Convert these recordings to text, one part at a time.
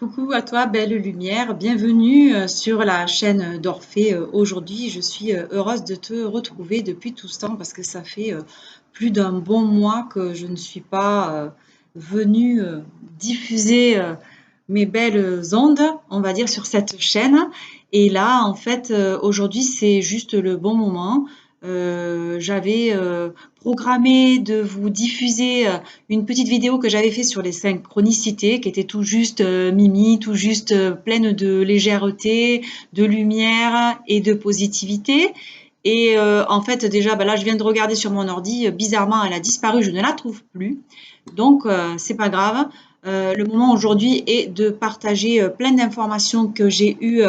Coucou à toi, belle lumière. Bienvenue sur la chaîne d'Orphée. Aujourd'hui, je suis heureuse de te retrouver depuis tout ce temps parce que ça fait plus d'un bon mois que je ne suis pas venue diffuser mes belles ondes, on va dire, sur cette chaîne. Et là, en fait, aujourd'hui, c'est juste le bon moment. J'avais programmé de vous diffuser une petite vidéo que j'avais fait sur les synchronicités, qui était tout juste mimi, tout juste pleine de légèreté, de lumière et de positivité. Et en fait, déjà, bah là, je viens de regarder sur mon ordi. Bizarrement, elle a disparu, je ne la trouve plus. Donc, c'est pas grave. Le moment aujourd'hui est de partager plein d'informations que j'ai eues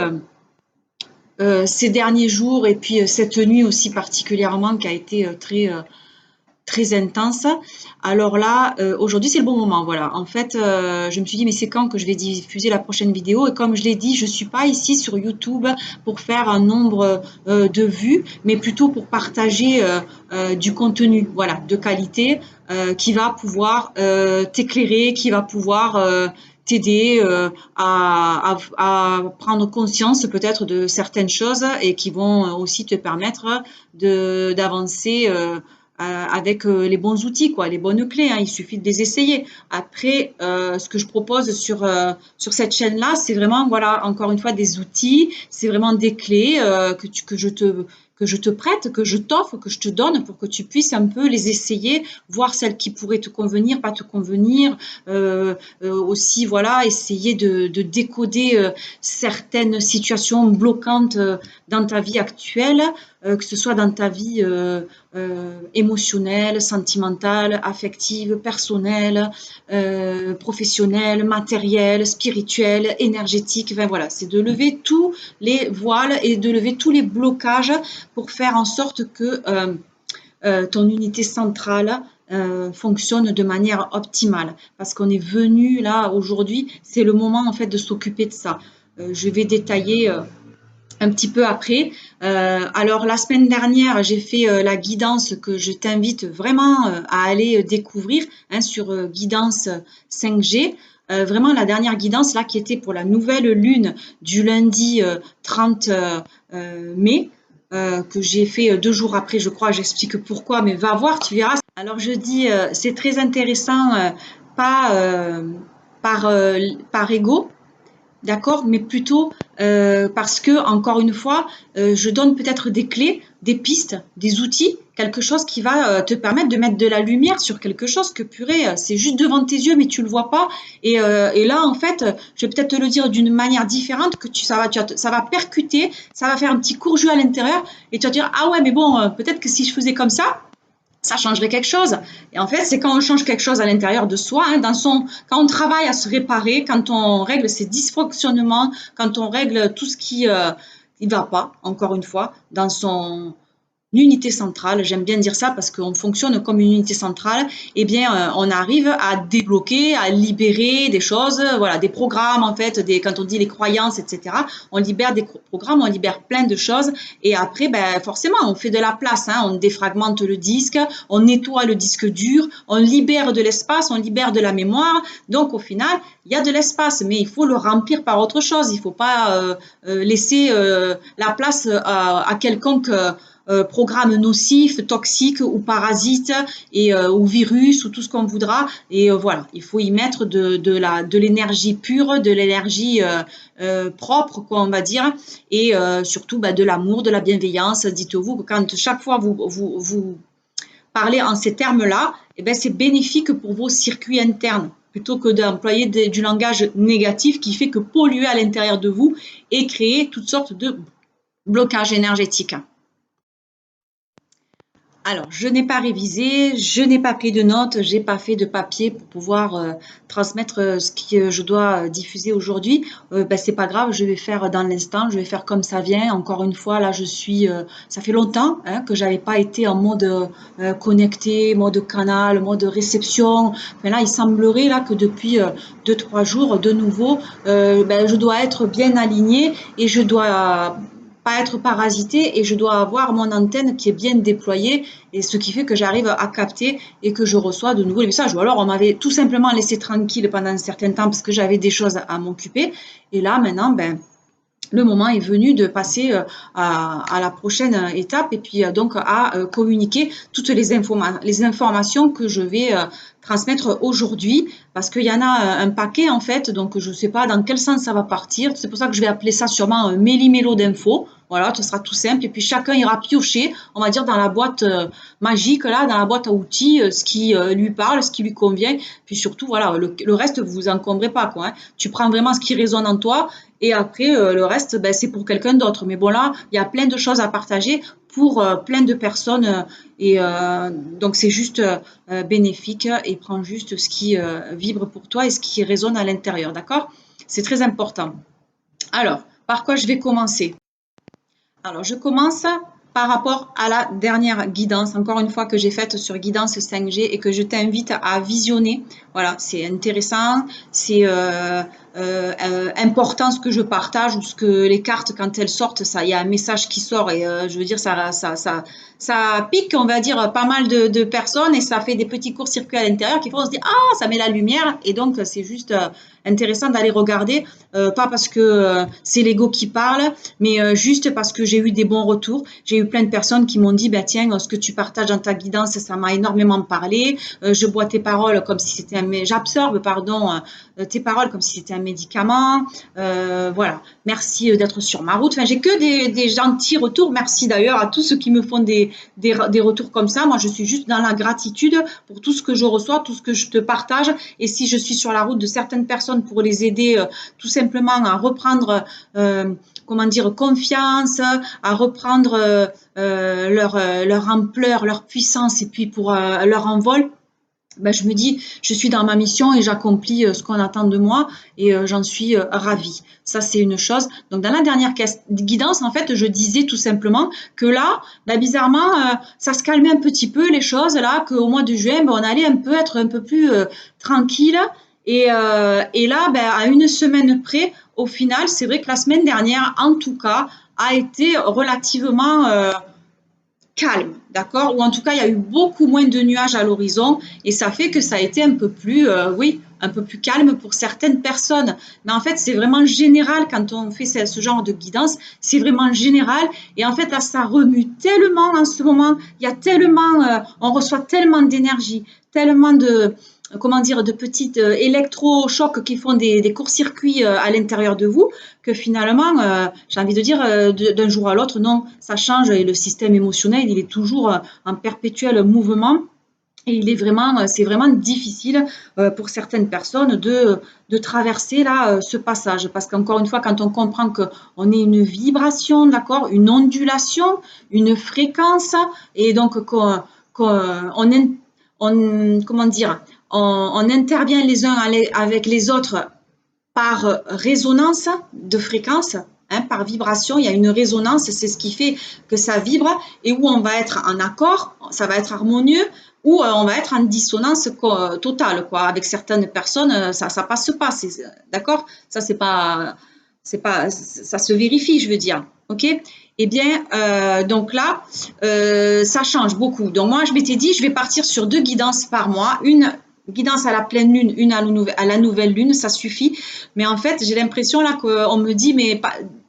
ces derniers jours et puis cette nuit aussi particulièrement qui a été très intense. Alors là, aujourd'hui, c'est le bon moment. Voilà. En fait, je me suis dit, mais c'est quand que je vais diffuser la prochaine vidéo? Et comme je l'ai dit, je suis pas ici sur YouTube pour faire un nombre de vues, mais plutôt pour partager du contenu, voilà, de qualité, qui va pouvoir t'éclairer, qui va pouvoir t'aider à prendre conscience peut-être de certaines choses et qui vont aussi te permettre d'avancer avec les bons outils, quoi, les bonnes clés. Hein, il suffit de les essayer. Après, ce que je propose sur cette chaîne-là, c'est vraiment, voilà, encore une fois, des outils, c'est vraiment des clés que je te prête, que je t'offre, que je te donne pour que tu puisses un peu les essayer, voir celles qui pourraient te convenir, pas te convenir. Aussi, voilà, essayer de décoder certaines situations bloquantes dans ta vie actuelle, que ce soit dans ta vie émotionnelle, sentimentale, affective, personnelle, professionnelle, matérielle, spirituelle, énergétique. Enfin voilà, c'est de lever tous les voiles et de lever tous les blocages pour faire en sorte que ton unité centrale fonctionne de manière optimale. Parce qu'on est venu là aujourd'hui, c'est le moment en fait de s'occuper de ça. Je vais détailler un petit peu après. Alors la semaine dernière, j'ai fait la guidance que je t'invite vraiment à aller découvrir hein, sur guidance 5G. Vraiment la dernière guidance là qui était pour la nouvelle lune du lundi 30 mai. Que j'ai fait 2 jours après, je crois, j'explique pourquoi, mais va voir, tu verras. Alors je dis, c'est très intéressant, pas par ego, d'accord, mais plutôt parce que, encore une fois, je donne peut-être des clés, des pistes, des outils, quelque chose qui va te permettre de mettre de la lumière sur quelque chose que purée, c'est juste devant tes yeux, mais tu le vois pas. Et là, en fait, je vais peut-être te le dire d'une manière différente, que ça va percuter, ça va faire un petit courjou à l'intérieur, et tu vas te dire, ah ouais, mais bon, peut-être que si je faisais comme ça changerait quelque chose. Et en fait, c'est quand on change quelque chose à l'intérieur de soi, hein, quand on travaille à se réparer, quand on règle ses dysfonctionnements, quand on règle tout ce qui ne va pas, encore une fois, dans son unité centrale, j'aime bien dire ça parce qu'on fonctionne comme une unité centrale, eh bien, on arrive à débloquer, à libérer des choses, voilà, des programmes en fait, quand on dit les croyances, etc. On libère des programmes, on libère plein de choses et après, ben, forcément, on fait de la place, hein, on défragmente le disque, on nettoie le disque dur, on libère de l'espace, on libère de la mémoire. Donc, au final, il y a de l'espace, mais il faut le remplir par autre chose. Il ne faut pas laisser la place à quelconque programmes nocifs, toxiques ou parasites ou virus ou tout ce qu'on voudra. Et voilà, il faut y mettre de l'énergie pure, de l'énergie propre, quoi, on va dire, et surtout bah, de l'amour, de la bienveillance. Dites-vous que quand chaque fois vous parlez en ces termes-là, eh ben, c'est bénéfique pour vos circuits internes plutôt que d'employer du langage négatif qui fait que polluer à l'intérieur de vous et créer toutes sortes de blocages énergétiques. Alors, je n'ai pas révisé, je n'ai pas pris de notes, j'ai pas fait de papier pour pouvoir transmettre ce que je dois diffuser aujourd'hui. Ben, c'est pas grave, je vais faire dans l'instant, je vais faire comme ça vient. Encore une fois, là, ça fait longtemps hein, que j'avais pas été en mode connecté, mode canal, mode réception. Mais là, il semblerait là que depuis 2, 3 jours, de nouveau, ben, je dois être bien alignée et je dois pas être parasitée et je dois avoir mon antenne qui est bien déployée et ce qui fait que j'arrive à capter et que je reçois de nouveau les messages. Ou alors on m'avait tout simplement laissé tranquille pendant un certain temps parce que j'avais des choses à m'occuper et là maintenant, ben, le moment est venu de passer à la prochaine étape et puis donc à communiquer toutes les informations que je vais transmettre aujourd'hui parce qu'il y en a un paquet en fait, donc je ne sais pas dans quel sens ça va partir. C'est pour ça que je vais appeler ça sûrement méli-mélo d'infos. Voilà, ce sera tout simple et puis chacun ira piocher, on va dire dans la boîte magique là, dans la boîte à outils, ce qui lui parle, ce qui lui convient. Puis surtout, voilà, le reste, vous vous encombrez pas quoi. Hein. Tu prends vraiment ce qui résonne en toi et après, le reste, ben, c'est pour quelqu'un d'autre. Mais bon, là, il y a plein de choses à partager pour plein de personnes. Et donc, c'est juste bénéfique et prends juste ce qui vibre pour toi et ce qui résonne à l'intérieur. D'accord? C'est très important. Alors, par quoi je vais commencer? Alors, je commence par rapport à la dernière guidance, encore une fois que j'ai faite sur guidance 5G et que je t'invite à visionner. Voilà, c'est intéressant, c'est important ce que je partage ou ce que les cartes quand elles sortent, ça, il y a un message qui sort et je veux dire ça pique, on va dire, pas mal de personnes et ça fait des petits courts-circuits à l'intérieur qui font se dire ah ça met la lumière et donc c'est juste intéressant d'aller regarder, pas parce que c'est l'ego qui parle, mais juste parce que j'ai eu des bons retours. J'ai eu plein de personnes qui m'ont dit bah, tiens, ce que tu partages dans ta guidance, ça m'a énormément parlé. Je bois tes paroles comme si c'était j'absorbe, pardon, tes paroles comme si c'était un médicament. Voilà, merci d'être sur ma route. Enfin, j'ai que des gentils retours. Merci d'ailleurs à tous ceux qui me font des retours comme ça. Moi, je suis juste dans la gratitude pour tout ce que je reçois, tout ce que je te partage. Et si je suis sur la route de certaines personnes pour les aider tout simplement à reprendre comment dire, confiance, à reprendre leur ampleur, leur puissance et puis pour leur envol, ben, je me dis, je suis dans ma mission et j'accomplis ce qu'on attend de moi et j'en suis ravie. Ça, c'est une chose. Donc, dans la dernière guidance, en fait, je disais tout simplement que là, ben, bizarrement, ça se calmait un petit peu les choses, là, qu'au mois de juin, ben, on allait être un peu plus tranquille. Et là, ben, à une semaine près, au final, c'est vrai que la semaine dernière, en tout cas, a été relativement calme, d'accord? Ou en tout cas, il y a eu beaucoup moins de nuages à l'horizon et ça fait que ça a été un peu plus, oui, un peu plus calme pour certaines personnes. Mais en fait, c'est vraiment général quand on fait ce genre de guidance, c'est vraiment général. Et en fait, là, ça remue tellement en ce moment, il y a tellement, on reçoit tellement d'énergie, tellement de, comment dire, de petites électrochocs qui font des courts-circuits à l'intérieur de vous, que finalement, j'ai envie de dire, d'un jour à l'autre, non, ça change et le système émotionnel, il est toujours en perpétuel mouvement. Et il est vraiment, c'est vraiment difficile pour certaines personnes de traverser là ce passage. Parce qu'encore une fois, quand on comprend qu'on est une vibration, d'accord, une ondulation, une fréquence, et donc comment dire, on intervient les uns avec les autres par résonance de fréquence, hein, par vibration, il y a une résonance, c'est ce qui fait que ça vibre et où on va être en accord, ça va être harmonieux, ou on va être en dissonance totale, quoi. Avec certaines personnes, ça passe pas, d'accord? Ça ça se vérifie, je veux dire, ok? Eh bien, donc là, ça change beaucoup. Donc moi, je m'étais dit, je vais partir sur 2 guidances par mois, une guidance à la pleine lune, une à la nouvelle lune, ça suffit. Mais en fait, j'ai l'impression là qu'on me dit, mais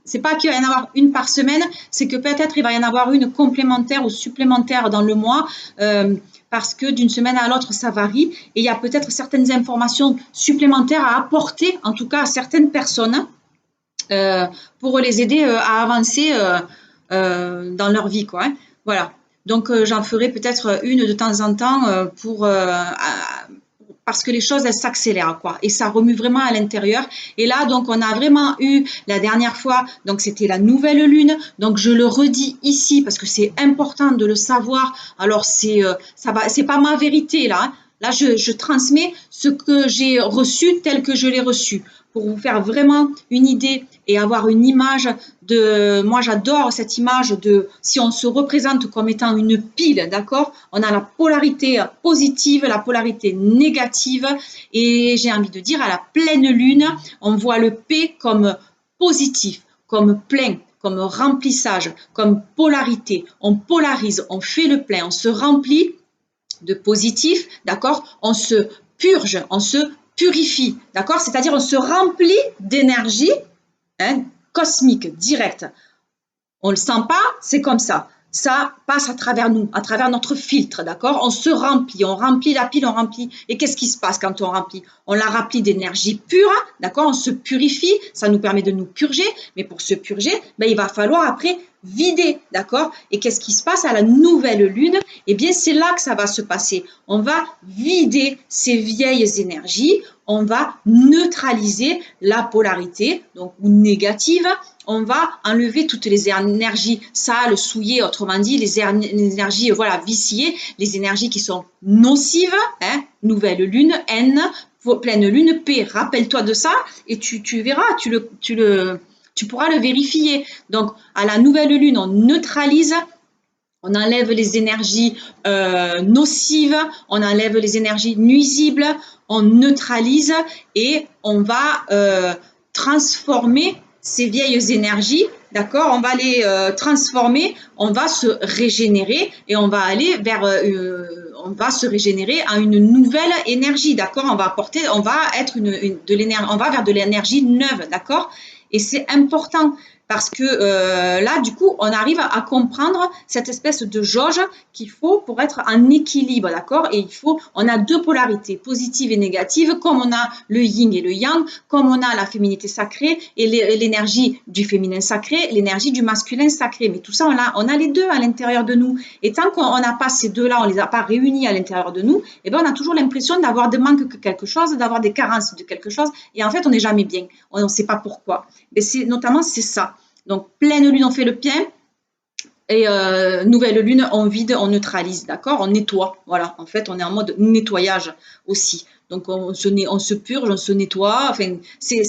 c'est pas qu'il va y en avoir une par semaine, c'est que peut-être il va y en avoir une complémentaire ou supplémentaire dans le mois. Parce que d'une semaine à l'autre, ça varie. Et il y a peut-être certaines informations supplémentaires à apporter, en tout cas à certaines personnes, pour les aider à avancer dans leur vie, quoi. Hein. Voilà. Donc, j'en ferai peut-être une de temps en temps parce que les choses, elles s'accélèrent, quoi. Et ça remue vraiment à l'intérieur. Et là, donc, on a vraiment eu la dernière fois, donc c'était la nouvelle lune. Donc, je le redis ici parce que c'est important de le savoir. Alors, c'est pas ma vérité, là. Hein. Là, je transmets ce que j'ai reçu tel que je l'ai reçu pour vous faire vraiment une idée et avoir une image de... Moi, j'adore cette image de... Si on se représente comme étant une pile, d'accord? On a la polarité positive, la polarité négative et j'ai envie de dire à la pleine lune, on voit le P comme positif, comme plein, comme remplissage, comme polarité. On polarise, on fait le plein, on se remplit de positif, d'accord? On se purge, on se purifie, d'accord? C'est-à-dire on se remplit d'énergie cosmique, directe. On ne le sent pas, c'est comme ça. Ça passe à travers nous, à travers notre filtre, d'accord? On se remplit, on remplit la pile, on remplit. Et qu'est-ce qui se passe quand on remplit? On la remplit d'énergie pure, d'accord? On se purifie, ça nous permet de nous purger. Mais pour se purger, ben, il va falloir après vider, d'accord? Et qu'est-ce qui se passe à la nouvelle lune? Eh bien, c'est là que ça va se passer. On va vider ces vieilles énergies, on va neutraliser la polarité, donc ou négative. On va enlever toutes les énergies sales, souillées, autrement dit, les énergies voilà, viciées, les énergies qui sont nocives, nouvelle lune, N, pleine lune, P. Rappelle-toi de ça et tu verras, tu pourras le vérifier. Donc, à la nouvelle lune, on neutralise, on enlève les énergies nocives, on enlève les énergies nuisibles, on neutralise et on va transformer ces vieilles énergies, d'accord? On va les transformer, on va se régénérer et on va aller vers, on va se régénérer à une nouvelle énergie, d'accord? On va être on va vers de l'énergie neuve, d'accord? Et c'est important parce que là, du coup, on arrive à comprendre cette espèce de jauge qu'il faut pour être en équilibre, d'accord? Et on a deux polarités, positive et négative, comme on a le yin et le yang, comme on a la féminité sacrée et l'énergie du féminin sacré, l'énergie du masculin sacré. Mais tout ça, on a les deux à l'intérieur de nous. Et tant qu'on n'a pas ces deux-là, on ne les a pas réunis à l'intérieur de nous, eh bien, on a toujours l'impression d'avoir des manques de quelque chose, d'avoir des carences de quelque chose. Et en fait, on n'est jamais bien. On ne sait pas pourquoi. Mais notamment, c'est ça. Donc, pleine lune, on fait le bien. Et nouvelle lune, on vide, on neutralise, d'accord? On nettoie, voilà. En fait, on est en mode nettoyage aussi. Donc, on se purge, on se nettoie. Enfin,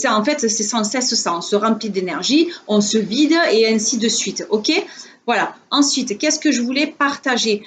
en fait, c'est sans cesse ça. On se remplit d'énergie, on se vide et ainsi de suite, ok? Voilà. Ensuite, qu'est-ce que je voulais partager?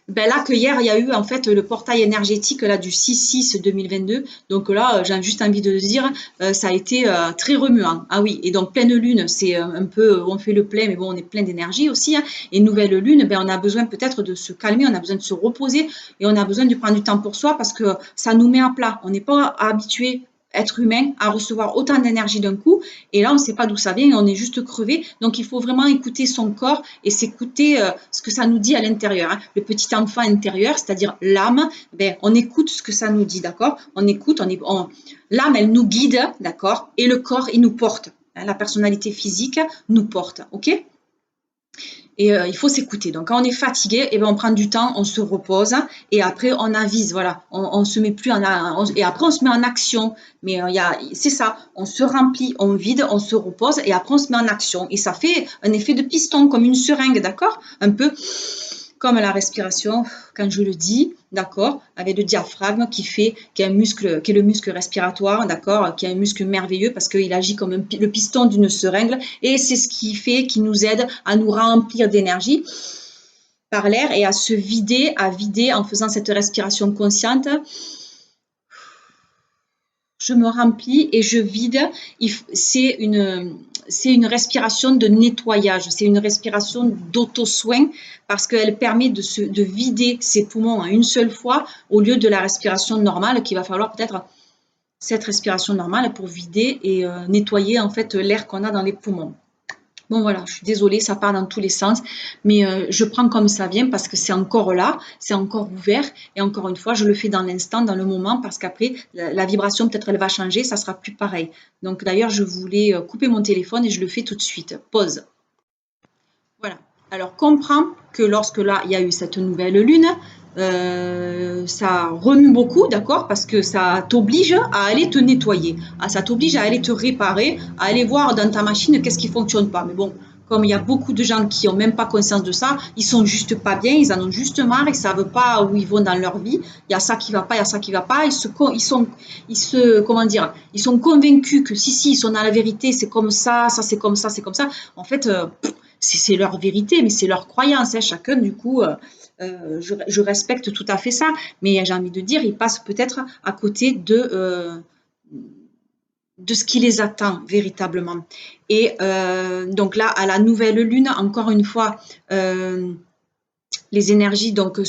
Ben là, que hier, il y a eu en fait le portail énergétique là, du 6-6-2022. Donc là, j'ai juste envie de dire, ça a été très remuant. Ah oui, et donc pleine lune, c'est un peu, on fait le plein, mais bon, on est plein d'énergie aussi. Hein. Et nouvelle lune, ben, on a besoin peut-être de se calmer, on a besoin de se reposer et on a besoin de prendre du temps pour soi parce que ça nous met à plat. On n'est pas habitué être humain à recevoir autant d'énergie d'un coup et là on ne sait pas d'où ça vient et on est juste crevé, donc il faut vraiment écouter son corps et s'écouter ce que ça nous dit à l'intérieur, hein. Le petit enfant intérieur, c'est-à-dire l'âme, ben, on écoute ce que ça nous dit, d'accord, on écoute, l'âme elle nous guide, d'accord, et le corps il nous porte, hein. La personnalité physique nous porte, ok. Et il faut s'écouter. Donc, quand on est fatigué, eh ben, on prend du temps, on se repose et après, on avise. Voilà, on se met plus et après, on se met en action. Mais c'est ça, on se remplit, on vide, on se repose et après, on se met en action. Et ça fait un effet de piston, comme une seringue, d'accord? Un peu comme la respiration, quand je le dis, d'accord, avec le diaphragme qui est un muscle, qui est le muscle respiratoire, d'accord, qui est un muscle merveilleux parce qu'il agit comme le piston d'une seringue et c'est ce qui nous aide à nous remplir d'énergie par l'air et à se vider, en faisant cette respiration consciente. Je me remplis et je vide. C'est une respiration de nettoyage, c'est une respiration d'auto-soin parce qu'elle permet de vider ses poumons en une seule fois au lieu de la respiration normale qu'il va falloir peut-être cette respiration normale pour vider et nettoyer en fait l'air qu'on a dans les poumons. Bon voilà, je suis désolée, ça part dans tous les sens, mais je prends comme ça vient parce que c'est encore là, c'est encore ouvert et encore une fois, je le fais dans l'instant, dans le moment parce qu'après, la vibration peut-être elle va changer, ça sera plus pareil. Donc d'ailleurs, je voulais couper mon téléphone et je le fais tout de suite. Pause. Voilà. Alors comprends que lorsque là, il y a eu cette nouvelle lune, ça remue beaucoup, d'accord? Parce que ça t'oblige à aller te nettoyer, ça t'oblige à aller te réparer, à aller voir dans ta machine qu'est-ce qui ne fonctionne pas. Mais bon, comme il y a beaucoup de gens qui n'ont même pas conscience de ça, ils sont juste pas bien, ils en ont juste marre, ils ne savent pas où ils vont dans leur vie. Il y a ça qui va pas, il y a ça qui va pas. Comment dire, ils sont convaincus que si, ils sont dans la vérité, c'est comme ça c'est comme ça, c'est comme ça. En fait, c'est leur vérité, mais c'est leur croyance. Hein. Chacun, du coup, je respecte tout à fait ça. Mais j'ai envie de dire, ils passent peut-être à côté de ce qui les attend véritablement. Et donc là, à la nouvelle lune, encore une fois, les énergies donc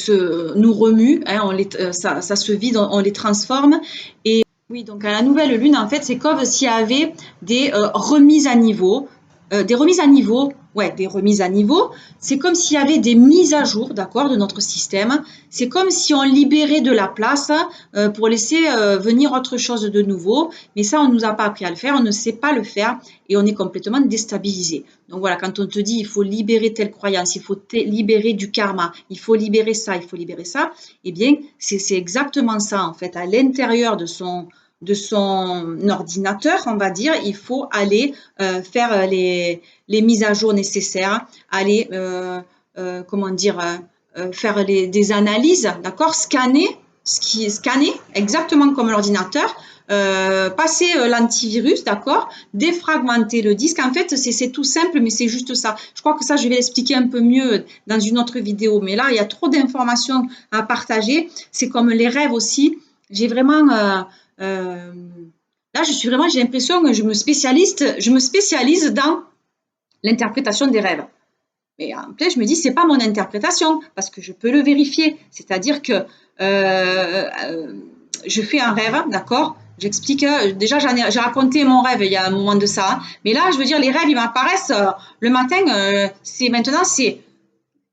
nous remuent, hein, ça se vide, on les transforme. Et oui, donc à la nouvelle lune, en fait, c'est comme s'il y avait des remises à niveau, des remises à niveau, ouais, des remises à niveau. C'est comme s'il y avait des mises à jour, d'accord, de notre système. C'est comme si on libérait de la place pour laisser venir autre chose de nouveau. Mais ça, on ne nous a pas appris à le faire, on ne sait pas le faire et on est complètement déstabilisé. Donc voilà, quand on te dit il faut libérer telle croyance, il faut libérer du karma, il faut libérer ça, il faut libérer ça, eh bien, c'est exactement ça en fait. À l'intérieur de son ordinateur, on va dire, il faut aller faire les mises à jour nécessaires, aller, comment dire, faire des analyses, d'accord, scanner exactement comme l'ordinateur, passer l'antivirus, d'accord, défragmenter le disque. En fait, c'est tout simple, mais c'est juste ça. Je crois que ça, je vais l'expliquer un peu mieux dans une autre vidéo. Mais là, il y a trop d'informations à partager. C'est comme les rêves aussi. J'ai vraiment... là, j'ai l'impression que je me spécialise dans l'interprétation des rêves. Mais en fait, je me dis, c'est pas mon interprétation, parce que je peux le vérifier. C'est-à-dire que je fais un rêve, d'accord? J'explique, déjà j'ai raconté mon rêve il y a un moment de ça, hein, mais là, je veux dire, les rêves, ils m'apparaissent le matin, c'est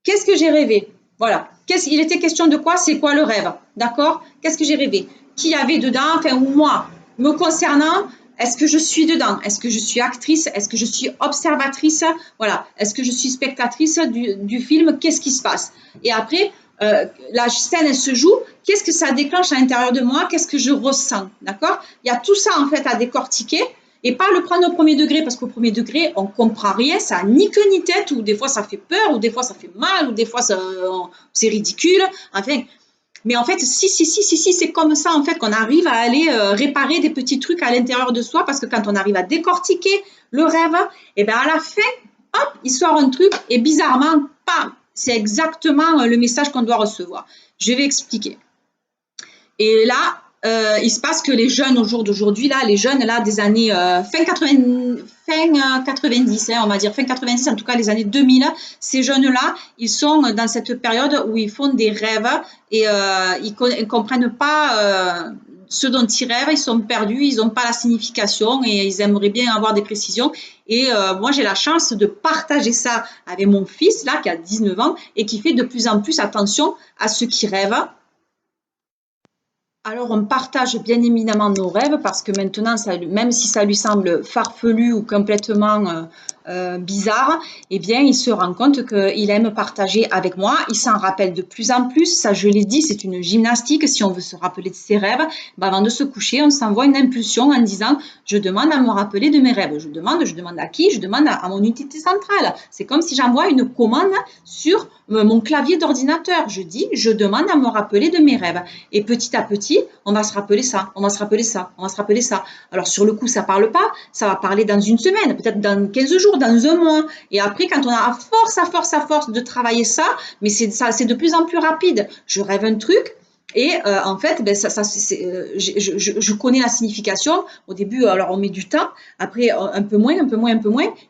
qu'est-ce que j'ai rêvé? Voilà. Il était question de quoi? C'est quoi le rêve? D'accord? Qu'est-ce que j'ai rêvé? Qui y avait dedans? Enfin, ou moi, me concernant, est-ce que je suis dedans? Est-ce que je suis actrice? Est-ce que je suis observatrice? Voilà. Est-ce que je suis spectatrice du film? Qu'est-ce qui se passe? Et après, la scène, elle se joue. Qu'est-ce que ça déclenche à l'intérieur de moi? Qu'est-ce que je ressens? D'accord? Il y a tout ça, en fait, à décortiquer. Et pas le prendre au premier degré, parce qu'au premier degré, on ne comprend rien, ça n'a ni queue ni tête, ou des fois ça fait peur, ou des fois ça fait mal, ou des fois c'est ridicule. Enfin, mais en fait, si, c'est comme ça en fait qu'on arrive à aller réparer des petits trucs à l'intérieur de soi, parce que quand on arrive à décortiquer le rêve, et bien à la fin, hop, il sort un truc, et bizarrement, pam, c'est exactement le message qu'on doit recevoir. Je vais expliquer. Et là, il se passe que les jeunes au jour d'aujourd'hui, là, les jeunes là, des années fin 90, hein, on va dire fin 90, en tout cas les années 2000, ces jeunes-là, ils sont dans cette période où ils font des rêves et ils ne comprennent pas ce dont ils rêvent, ils sont perdus, ils n'ont pas la signification et ils aimeraient bien avoir des précisions. Et moi, j'ai la chance de partager ça avec mon fils, là, qui a 19 ans et qui fait de plus en plus attention à ce qu'il rêve. Alors, on partage bien évidemment nos rêves parce que maintenant, même si ça lui semble farfelu ou complètement bizarre, eh bien, il se rend compte qu'il aime partager avec moi. Il s'en rappelle de plus en plus. Ça, je l'ai dit, c'est une gymnastique. Si on veut se rappeler de ses rêves, ben, avant de se coucher, on s'envoie une impulsion en disant « Je demande à me rappeler de mes rêves. » Je demande à qui? Je demande à mon unité centrale. C'est comme si j'envoie une commande sur mon clavier d'ordinateur. Je dis « Je demande à me rappeler de mes rêves. » Et petit à petit, on va se rappeler ça, on va se rappeler ça, on va se rappeler ça. Alors sur le coup, ça ne parle pas, ça va parler dans une semaine, peut-être dans 15 jours, dans un mois. Et après, quand on a à force de travailler ça, mais c'est de plus en plus rapide. Je rêve un truc, et en fait, ben, je connais la signification. Au début, alors on met du temps. Après, un peu moins.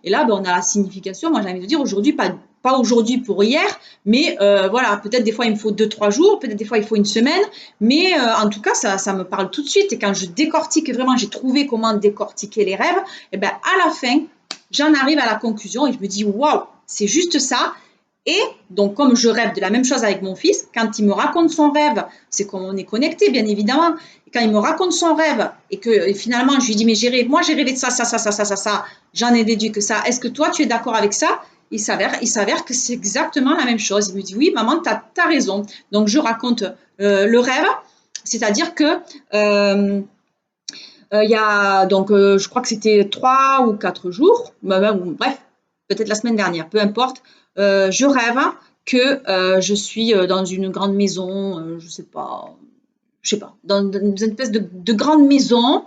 Et là, ben, on a la signification. Moi, j'ai envie de dire aujourd'hui, pas aujourd'hui pour hier, mais voilà, peut-être des fois il me faut 2-3 jours, peut-être des fois il faut une semaine, mais en tout cas ça me parle tout de suite. Et quand je décortique vraiment, j'ai trouvé comment décortiquer les rêves, et bien à la fin, j'en arrive à la conclusion et je me dis waouh, c'est juste ça. Et donc comme je rêve de la même chose avec mon fils, quand il me raconte son rêve, c'est qu'on est connecté bien évidemment, et quand il me raconte son rêve et que finalement je lui dis mais moi j'ai rêvé de ça, j'en ai déduit que ça, est-ce que toi tu es d'accord avec ça? Il s'avère que c'est exactement la même chose. Il me dit oui maman, tu as raison. Donc je raconte le rêve, c'est-à-dire que il y a donc je crois que c'était 3 ou 4 jours, bref, peut-être la semaine dernière, peu importe. Je rêve que je suis dans une grande maison, je sais pas, dans une espèce de grande maison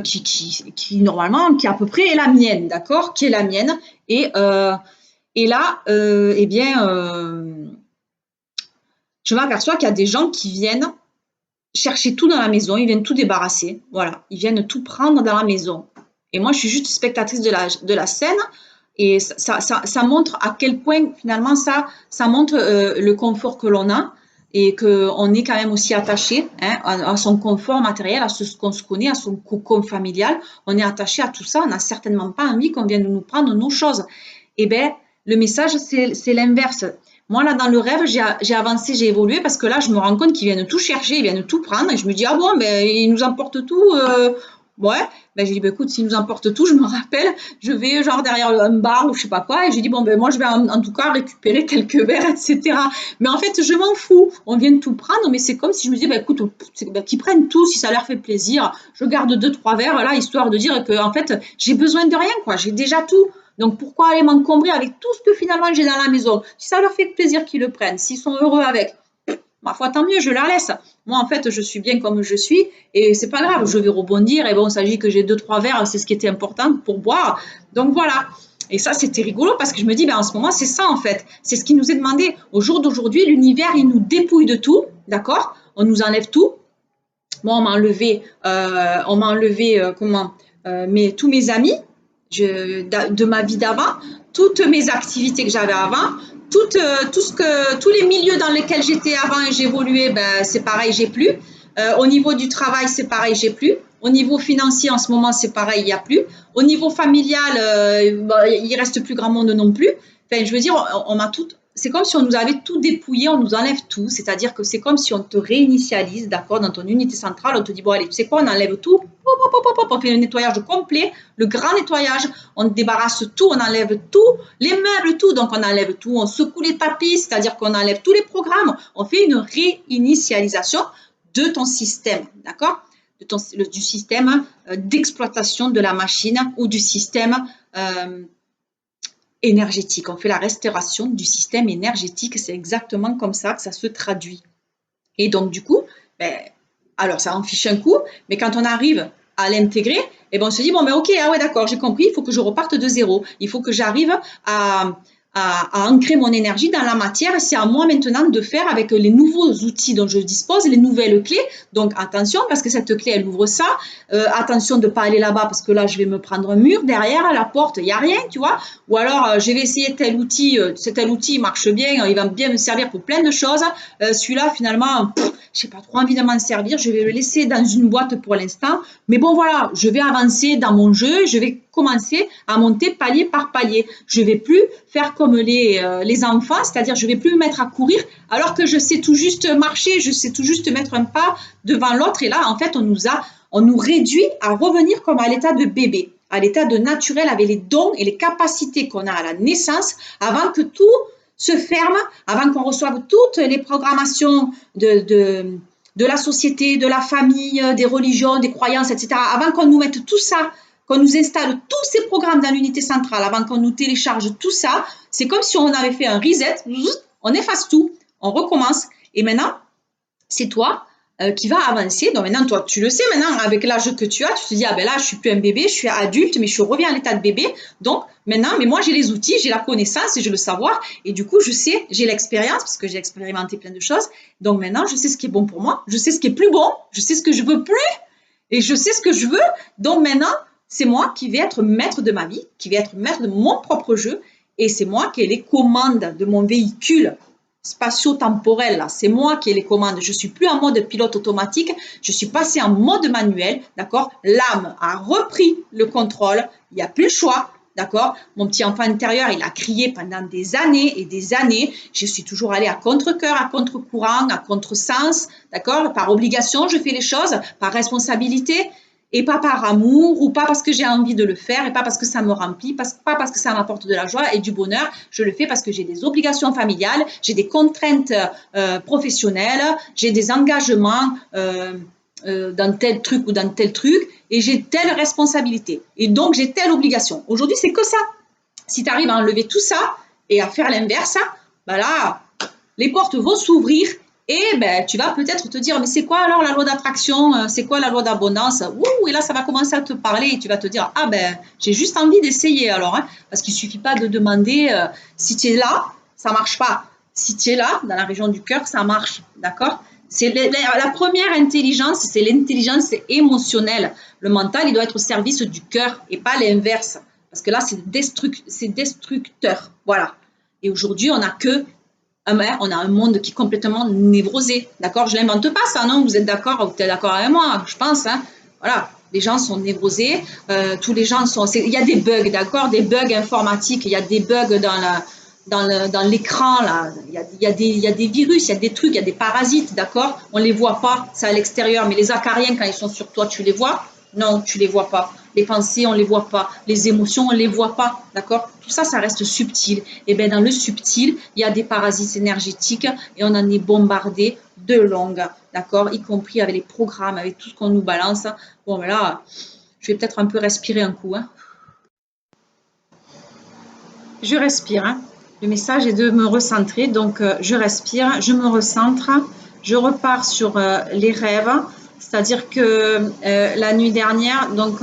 qui normalement, qui à peu près est la mienne, d'accord, qui est la mienne. Et là, eh bien, je m'aperçois qu'il y a des gens qui viennent chercher tout dans la maison, ils viennent tout débarrasser, voilà, ils viennent tout prendre dans la maison. Et moi, je suis juste spectatrice de la scène, et ça montre à quel point, finalement, ça montre le confort que l'on a, et qu'on est quand même aussi attaché, hein, à son confort matériel, à ce qu'on se connaît, à son cocon familial. On est attaché à tout ça, on n'a certainement pas envie qu'on vienne nous prendre nos choses. Eh bien, le message, c'est l'inverse. Moi, là, dans le rêve, j'ai avancé, j'ai évolué parce que là, je me rends compte qu'ils viennent tout chercher, ils viennent tout prendre. Et je me dis, ah bon, ben, ils nous emportent tout. Ouais. Ben, j'ai dit, ben, écoute, s'ils nous emportent tout, je me rappelle, je vais genre derrière un bar ou je sais pas quoi. Et j'ai dit, bon, ben, moi, je vais en tout cas récupérer quelques verres, etc. Mais en fait, je m'en fous. On vient de tout prendre, mais c'est comme si je me disais, ben, écoute, ben, qu'ils prennent tout si ça leur fait plaisir. Je garde deux, trois verres, là, histoire de dire que, en fait, j'ai besoin de rien, quoi. J'ai déjà tout. Donc, pourquoi aller m'encombrer avec tout ce que finalement j'ai dans la maison? Si ça leur fait plaisir qu'ils le prennent, s'ils sont heureux avec, ma foi, tant mieux, je leur laisse. Moi, en fait, je suis bien comme je suis et c'est pas grave, je vais rebondir. Et bon, il s'agit que j'ai deux, trois verres, c'est ce qui était important pour boire. Donc, voilà. Et ça, c'était rigolo parce que je me dis, ben, en ce moment, c'est ça, en fait. C'est ce qui nous est demandé. Au jour d'aujourd'hui, l'univers, il nous dépouille de tout, d'accord? On nous enlève tout. Moi, on m'a enlevé tous mes amis de ma vie d'avant, toutes mes activités que j'avais avant, tous les milieux dans lesquels j'étais avant et j'évoluais, ben, c'est pareil, j'ai plus. Au niveau du travail, c'est pareil, j'ai plus. Au niveau financier, en ce moment, c'est pareil, il n'y a plus. Au niveau familial, il reste plus grand monde non plus. Enfin, je veux dire, on m'a tout, c'est comme si on nous avait tout dépouillé, on nous enlève tout. C'est-à-dire que c'est comme si on te réinitialise, d'accord, dans ton unité centrale. On te dit, bon, allez, tu sais quoi, on enlève tout. On fait un nettoyage complet, le grand nettoyage. On débarrasse tout, on enlève tout, les meubles, tout. Donc, on enlève tout, on secoue les tapis, c'est-à-dire qu'on enlève tous les programmes. On fait une réinitialisation de ton système, d'accord, du système d'exploitation de la machine ou du système énergétique. On fait la restauration du système énergétique. C'est exactement comme ça que ça se traduit. Et donc, du coup, ben, alors ça en fiche un coup, mais quand on arrive à l'intégrer, eh ben on se dit, bon, ben ok, ah ouais, d'accord, j'ai compris, il faut que je reparte de zéro. Il faut que j'arrive à ancrer mon énergie dans la matière. C'est à moi maintenant de faire avec les nouveaux outils dont je dispose, les nouvelles clés. Donc attention, parce que cette clé, elle ouvre ça. Attention de ne pas aller là-bas, parce que là, je vais me prendre un mur derrière, à la porte, il n'y a rien, tu vois. Ou alors, je vais essayer tel outil, tel outil marche bien, il va bien me servir pour plein de choses. Celui-là, finalement, je n'ai pas trop envie de m'en servir, je vais le laisser dans une boîte pour l'instant. Mais bon, voilà, je vais avancer dans mon jeu, je vais commencer à monter palier par palier. Je ne vais plus faire comme les enfants, c'est-à-dire je ne vais plus me mettre à courir alors que je sais tout juste marcher, je sais tout juste mettre un pas devant l'autre. Et là, en fait, on nous réduit à revenir comme à l'état de bébé, à l'état de naturel avec les dons et les capacités qu'on a à la naissance avant que tout se ferme, avant qu'on reçoive toutes les programmations de la société, de la famille, des religions, des croyances, etc. Avant qu'on nous mette tout ça, qu'on nous installe tous ces programmes dans l'unité centrale, avant qu'on nous télécharge tout ça, c'est comme si on avait fait un reset, on efface tout, on recommence. Et maintenant, c'est toi qui va avancer. Donc maintenant, toi, tu le sais maintenant, avec l'âge que tu as, tu te dis, ah ben là, je suis plus un bébé, je suis adulte, mais je reviens à l'état de bébé. Donc maintenant, mais moi, j'ai les outils, j'ai la connaissance et j'ai le savoir. Et du coup, je sais, j'ai l'expérience, parce que j'ai expérimenté plein de choses. Donc maintenant, je sais ce qui est bon pour moi, je sais ce qui est plus bon, je sais ce que je veux plus, et je sais ce que je veux. Donc maintenant, c'est moi qui vais être maître de ma vie, qui vais être maître de mon propre jeu, et c'est moi qui ai les commandes de mon véhicule spatio-temporel, là, c'est moi qui ai les commandes. Je suis plus en mode pilote automatique, je suis passée en mode manuel, d'accord. L'âme a repris le contrôle, il n'y a plus le choix, d'accord. Mon petit enfant intérieur, il a crié pendant des années et des années. Je suis toujours allée à contre-cœur, à contre-courant, à contre-sens, d'accord. Par obligation, je fais les choses, par responsabilité. Et pas par amour, ou pas parce que j'ai envie de le faire, et pas parce que ça me remplit, pas parce que ça m'apporte de la joie et du bonheur. Je le fais parce que j'ai des obligations familiales, j'ai des contraintes professionnelles, j'ai des engagements dans tel truc ou dans tel truc, et j'ai telle responsabilité. Et donc, j'ai telle obligation. Aujourd'hui, c'est que ça. Si tu arrives à enlever tout ça et à faire l'inverse, ben là, les portes vont s'ouvrir. Et ben, tu vas peut-être te dire, mais c'est quoi alors la loi d'attraction? C'est quoi la loi d'abondance? Et là, ça va commencer à te parler et tu vas te dire, ah ben, j'ai juste envie d'essayer alors. Hein, parce qu'il ne suffit pas de demander si tu es là, ça ne marche pas. Si tu es là, dans la région du cœur, ça marche. D'accord? C'est la première intelligence, c'est l'intelligence émotionnelle. Le mental, il doit être au service du cœur et pas l'inverse. Parce que là, c'est destructeur. Voilà. Et aujourd'hui, on a un monde qui est complètement névrosé. D'accord? Je ne l'invente pas, ça, non? Vous êtes d'accord? Vous êtes d'accord avec moi? Je pense, hein? Voilà. Les gens sont névrosés. Tous les gens sont... Il y a des bugs, d'accord? Des bugs informatiques. Il y a des bugs dans l'écran, là. Il y a des virus, il y a des trucs, il y a des parasites, d'accord? On ne les voit pas, c'est à l'extérieur. Mais les acariens, quand ils sont sur toi, tu les vois? Non, tu ne les vois pas. Les pensées, on ne les voit pas. Les émotions, on ne les voit pas. D'accord? Tout ça, ça reste subtil. Et bien, dans le subtil, il y a des parasites énergétiques et on en est bombardé de longue. D'accord? Y compris avec les programmes, avec tout ce qu'on nous balance. Bon, ben là, je vais peut-être un peu respirer un coup. Hein. Je respire. Hein. Le message est de me recentrer. Donc, je respire, je me recentre. Je repars sur les rêves. C'est-à-dire que la nuit dernière, donc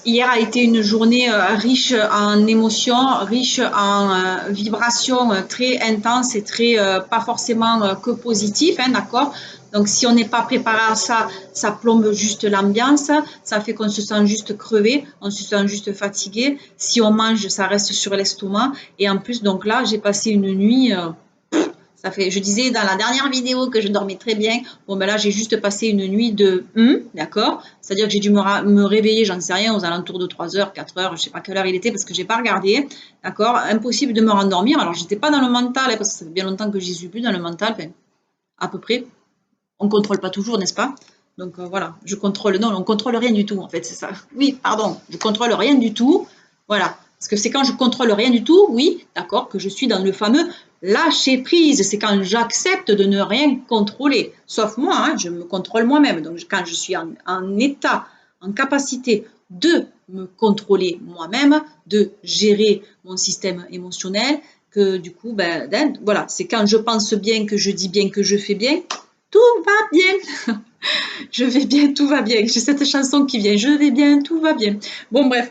hier a été une journée riche en émotions, riche en vibrations très intenses et très pas forcément que positifs, hein, d'accord? Donc si on n'est pas préparé à ça, ça plombe juste l'ambiance, ça fait qu'on se sent juste crevé, on se sent juste fatigué. Si on mange, ça reste sur l'estomac. Et en plus, donc là, j'ai passé une nuit ça fait, je disais dans la dernière vidéo que je dormais très bien. Bon, ben là, j'ai juste passé une nuit de d'accord? C'est-à-dire que j'ai dû me réveiller, j'en sais rien, aux alentours de 3 heures, 4 heures, je sais pas quelle heure il était parce que j'ai pas regardé, d'accord? Impossible de me rendormir. Alors, j'étais pas dans le mental, hein, parce que ça fait bien longtemps que j'y suis plus dans le mental, enfin, à peu près. On contrôle pas toujours, n'est-ce pas? Donc, voilà, je contrôle, non, on contrôle rien du tout, en fait, c'est ça. Oui, pardon, je contrôle rien du tout. Voilà. Parce que c'est quand je contrôle rien du tout, oui, d'accord, que je suis dans le fameux lâcher prise. C'est quand j'accepte de ne rien contrôler. Sauf moi, hein, je me contrôle moi-même. Donc, quand je suis en état, en capacité de me contrôler moi-même, de gérer mon système émotionnel, que du coup, ben, voilà, c'est quand je pense bien, que je dis bien, que je fais bien, tout va bien. Je vais bien, tout va bien. J'ai cette chanson qui vient. Je vais bien, tout va bien. Bon, bref.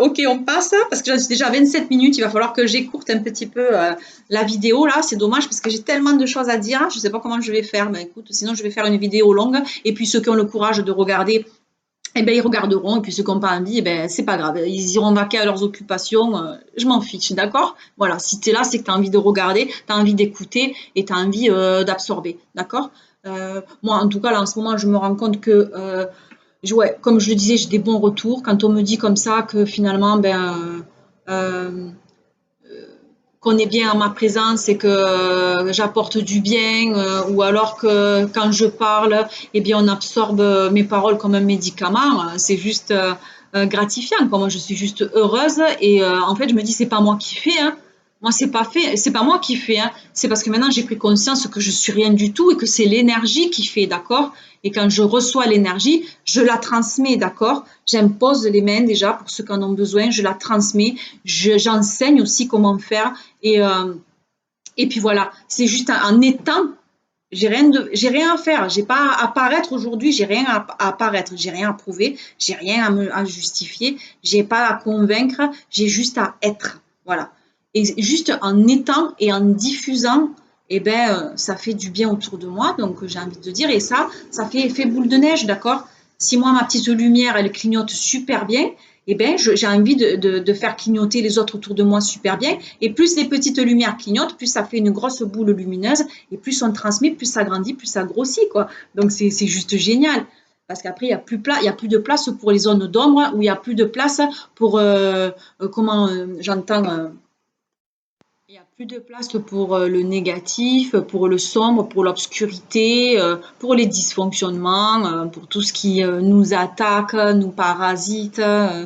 Ok, on passe parce que j'en suis déjà à 27 minutes. Il va falloir que j'écourte un petit peu la vidéo là. C'est dommage parce que j'ai tellement de choses à dire. Je ne sais pas comment je vais faire. Mais écoute, sinon je vais faire une vidéo longue. Et puis ceux qui ont le courage de regarder, eh ben, ils regarderont. Et puis ceux qui n'ont pas envie, eh ben, c'est pas grave. Ils iront vaquer à leurs occupations. Je m'en fiche, d'accord? Voilà, si tu es là, c'est que tu as envie de regarder, tu as envie d'écouter et tu as envie d'absorber, d'accord? Moi, en tout cas, là, en ce moment, je me rends compte que, ouais, comme je le disais, j'ai des bons retours. Quand on me dit comme ça que finalement, ben, qu'on est bien en ma présence et que j'apporte du bien, ou alors que quand je parle, eh bien, on absorbe mes paroles comme un médicament, c'est juste gratifiant. Quoi. Moi, je suis juste heureuse et en fait, je me dis, c'est pas moi qui fais, hein. Moi, c'est pas moi qui fais, hein. C'est parce que maintenant j'ai pris conscience que je suis rien du tout et que c'est l'énergie qui fait, d'accord? Et quand je reçois l'énergie, je la transmets, d'accord? J'impose les mains déjà pour ceux qui en ont besoin, je la transmets, j'enseigne aussi comment faire et, et puis voilà, c'est juste en étant, j'ai rien à faire, j'ai pas à apparaître aujourd'hui, j'ai rien à apparaître, j'ai rien à prouver, j'ai rien à justifier, j'ai pas à convaincre, j'ai juste à être, voilà. Et juste en étant et en diffusant, eh ben, ça fait du bien autour de moi, donc j'ai envie de dire, et ça fait effet boule de neige, d'accord? Si moi, ma petite lumière, elle clignote super bien, eh ben, j'ai envie de faire clignoter les autres autour de moi super bien. Et plus les petites lumières clignotent, plus ça fait une grosse boule lumineuse. Et plus on transmet, plus ça grandit, plus ça grossit, quoi. Donc, c'est juste génial. Parce qu'après, il y a plus de place pour les zones d'ombre, où il n'y a plus de place pour, comment j'entends, il n'y a plus de place pour le négatif, pour le sombre, pour l'obscurité, pour les dysfonctionnements, pour tout ce qui nous attaque, nous parasite,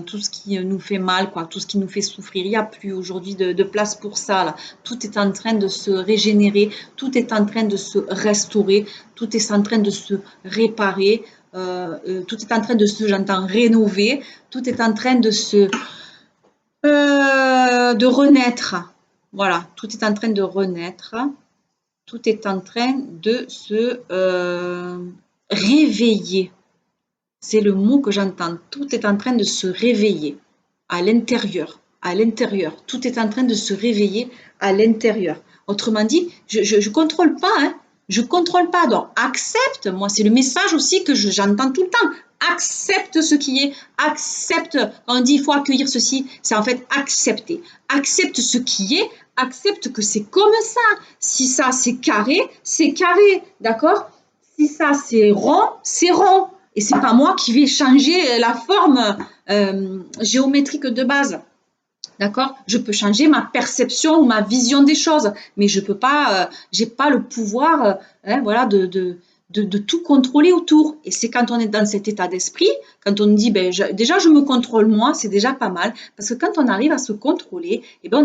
tout ce qui nous fait mal, quoi, tout ce qui nous fait souffrir. Il n'y a plus aujourd'hui de place pour ça, là. Tout est en train de se régénérer, tout est en train de se restaurer, tout est en train de se réparer, tout est en train de se, j'entends, rénover, tout est en train de renaître. Voilà, tout est en train de renaître, tout est en train de se réveiller. C'est le mot que j'entends. Tout est en train de se réveiller à l'intérieur, à l'intérieur. Tout est en train de se réveiller à l'intérieur. Autrement dit, je ne contrôle pas, hein. Je contrôle pas. Donc, accepte. Moi, c'est le message aussi que j'entends tout le temps. Accepte ce qui est. Accepte. Quand on dit il faut accueillir ceci, c'est en fait accepter. Accepte ce qui est. Accepte que c'est comme ça. Si ça, c'est carré, c'est carré. D'accord? Si ça, c'est rond, c'est rond. Et c'est pas moi qui vais changer la forme géométrique de base. D'accord? Je peux changer ma perception ou ma vision des choses, mais je peux pas, j'ai pas le pouvoir, voilà, de tout contrôler autour. Et c'est quand on est dans cet état d'esprit, quand on dit, ben, déjà je me contrôle moi, c'est déjà pas mal, parce que quand on arrive à se contrôler, eh ben,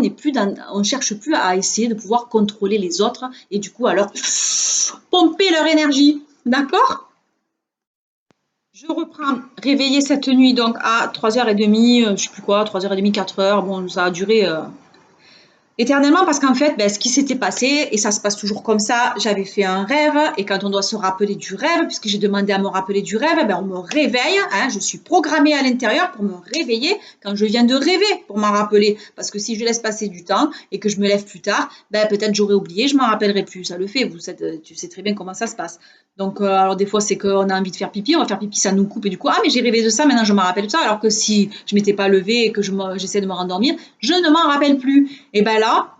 on cherche plus à essayer de pouvoir contrôler les autres et du coup alors pomper leur énergie. D'accord? Je reprends réveillée cette nuit donc à 3h30, je sais plus quoi, 3h30, 4h. Bon, ça a duré éternellement parce qu'en fait, ben, ce qui s'était passé, et ça se passe toujours comme ça, j'avais fait un rêve, et quand on doit se rappeler du rêve, puisque j'ai demandé à me rappeler du rêve, ben, on me réveille, hein, je suis programmée à l'intérieur pour me réveiller quand je viens de rêver, pour m'en rappeler. Parce que si je laisse passer du temps et que je me lève plus tard, ben, peut-être j'aurais oublié, je m'en rappellerai plus. Ça le fait, tu sais très bien comment ça se passe. Donc, alors des fois, c'est qu'on a envie de faire pipi, on va faire pipi, ça nous coupe, et du coup, ah, mais j'ai rêvé de ça, maintenant je me rappelle de ça, alors que si je m'étais pas levée et que j'essaie de me rendormir, je ne m'en rappelle plus. Et ben là,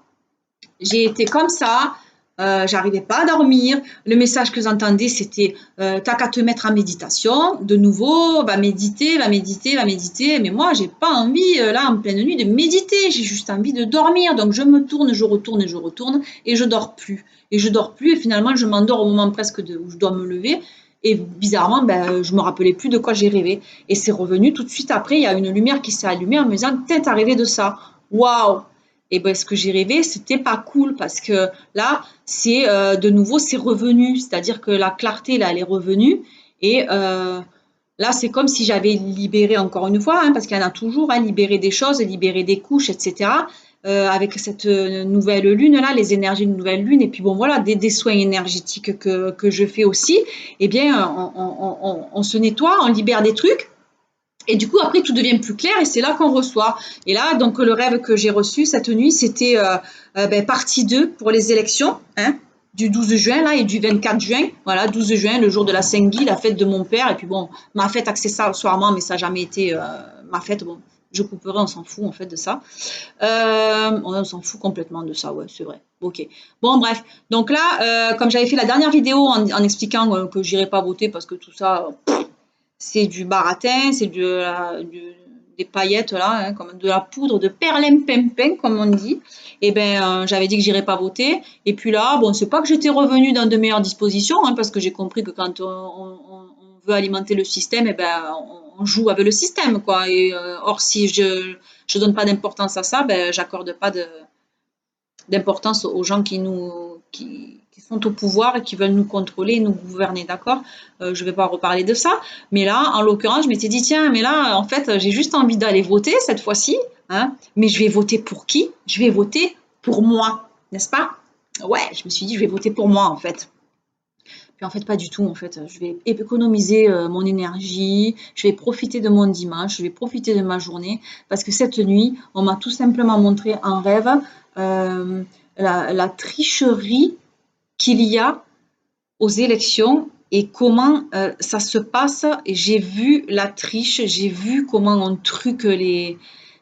j'ai été comme ça, j'arrivais pas à dormir. Le message que j'entendais, c'était t'as qu'à te mettre en méditation. De nouveau, va méditer, va méditer, va méditer. Mais moi, j'ai pas envie, là, en pleine nuit, de méditer. J'ai juste envie de dormir. Donc, je me tourne, je retourne et je retourne. Et je dors plus. Et je dors plus. Et finalement, je m'endors au moment presque où je dois me lever. Et bizarrement, ben, je me rappelais plus de quoi j'ai rêvé. Et c'est revenu tout de suite après. Il y a une lumière qui s'est allumée en me disant, t'as rêvé de ça. Waouh! Et ben, ce que j'ai rêvé, c'était pas cool parce que là, c'est de nouveau, c'est revenu. C'est-à-dire que la clarté, là, elle est revenue. Et là, c'est comme si j'avais libéré encore une fois, hein, parce qu'il y en a toujours, hein, libéré des choses, libéré des couches, etc. Avec cette nouvelle lune, là, les énergies de nouvelle lune. Et puis bon, voilà, des soins énergétiques que je fais aussi. Eh bien, on se nettoie, on libère des trucs. Et du coup, après, tout devient plus clair et c'est là qu'on reçoit. Et là, donc, le rêve que j'ai reçu cette nuit, c'était ben, partie 2 pour les élections, hein, du 12 juin là, et du 24 juin. Voilà, 12 juin, le jour de la Saint-Guy, la fête de mon père. Et puis bon, ma fête accessoirement, mais ça n'a jamais été ma fête. Bon, je couperai, on s'en fout en fait de ça. On s'en fout complètement de ça, ouais, c'est vrai. Ok. Bon, bref. Donc là, comme j'avais fait la dernière vidéo en expliquant que j'irai pas voter parce que tout ça... c'est du baratin, c'est des paillettes là, hein, comme de la poudre de perlimpinpin comme on dit. Et ben j'avais dit que j'irais pas voter. Et puis là, bon, c'est pas que j'étais revenue dans de meilleures dispositions, hein, parce que j'ai compris que quand on veut alimenter le système, et ben on joue avec le système, quoi. Et or si je donne pas d'importance à ça, ben j'accorde pas d'importance aux gens qui sont au pouvoir et qui veulent nous contrôler et nous gouverner, d'accord? Je ne vais pas reparler de ça, mais là, en l'occurrence, je m'étais dit, tiens, mais là, en fait, j'ai juste envie d'aller voter cette fois-ci, hein, mais je vais voter pour qui? Je vais voter pour moi, n'est-ce pas? Ouais, je me suis dit, je vais voter pour moi, en fait. Puis en fait, pas du tout, en fait. Je vais économiser mon énergie, je vais profiter de mon dimanche, je vais profiter de ma journée, parce que cette nuit, on m'a tout simplement montré en rêve euh, la tricherie qu'il y a aux élections et comment ça se passe. Et j'ai vu la triche, j'ai vu comment on truque les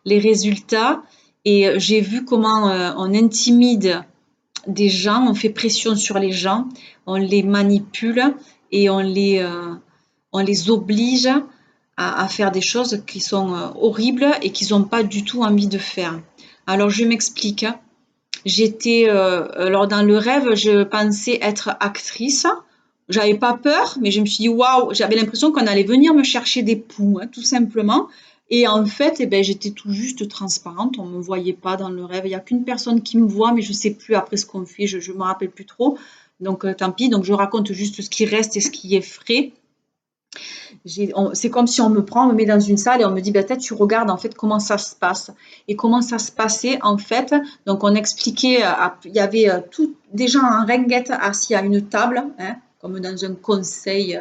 résultats et j'ai vu comment on intimide des gens, on fait pression sur les gens, on les manipule et on les oblige à faire des choses qui sont horribles et qu'ils n'ont pas du tout envie de faire. Alors je m'explique. J'étais, alors dans le rêve, je pensais être actrice. J'avais pas peur, mais je me suis dit waouh, j'avais l'impression qu'on allait venir me chercher des poux, hein, tout simplement. Et en fait, eh ben, j'étais tout juste transparente, on me voyait pas dans le rêve. Il y a qu'une personne qui me voit, mais je sais plus après ce qu'on fait, je me rappelle plus trop. Donc tant pis. Donc je raconte juste ce qui reste et ce qui est frais. C'est comme si on me prend, on me met dans une salle et on me dit, ben, peut-être tu regardes en fait comment ça se passe. Et comment ça se passait en fait. Donc on expliquait, il y avait des gens en ringuette assis à une table, hein, comme dans un conseil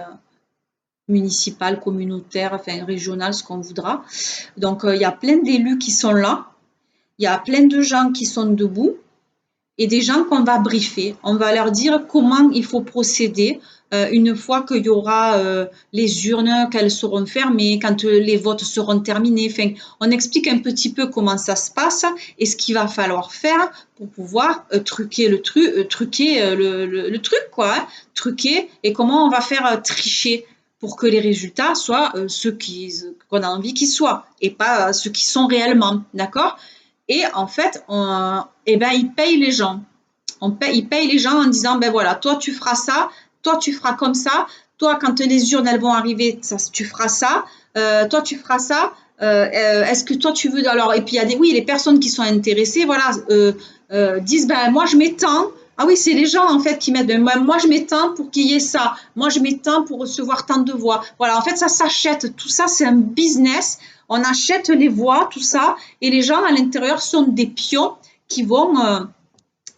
municipal, communautaire, enfin régional, ce qu'on voudra. Donc il y a plein d'élus qui sont là. Il y a plein de gens qui sont debout. et des gens qu'on va briefer. On va leur dire comment il faut procéder une fois qu'il y aura les urnes, qu'elles seront fermées, quand les votes seront terminés. Enfin, on explique un petit peu comment ça se passe et ce qu'il va falloir faire pour pouvoir truquer le truc, quoi, hein, truquer, et comment on va faire tricher pour que les résultats soient ceux qu'on a envie qu'ils soient et pas ceux qui sont réellement, d'accord? Et en fait, eh ben, ils payent les gens. Ils payent les gens en disant, ben voilà, toi tu feras ça, toi tu feras comme ça, toi quand les urnes elles vont arriver, ça, tu feras ça, toi tu feras ça. Est-ce que toi tu veux alors, et puis il y a oui, les personnes qui sont intéressées, voilà, disent, ben moi je m'étends. Ah oui, c'est les gens en fait qui mettent, ben, moi je m'étends pour qu'il y ait ça, moi je m'étends pour recevoir tant de voix. Voilà, en fait ça s'achète, tout ça c'est un business. On achète les voix, tout ça, et les gens à l'intérieur sont des pions qui vont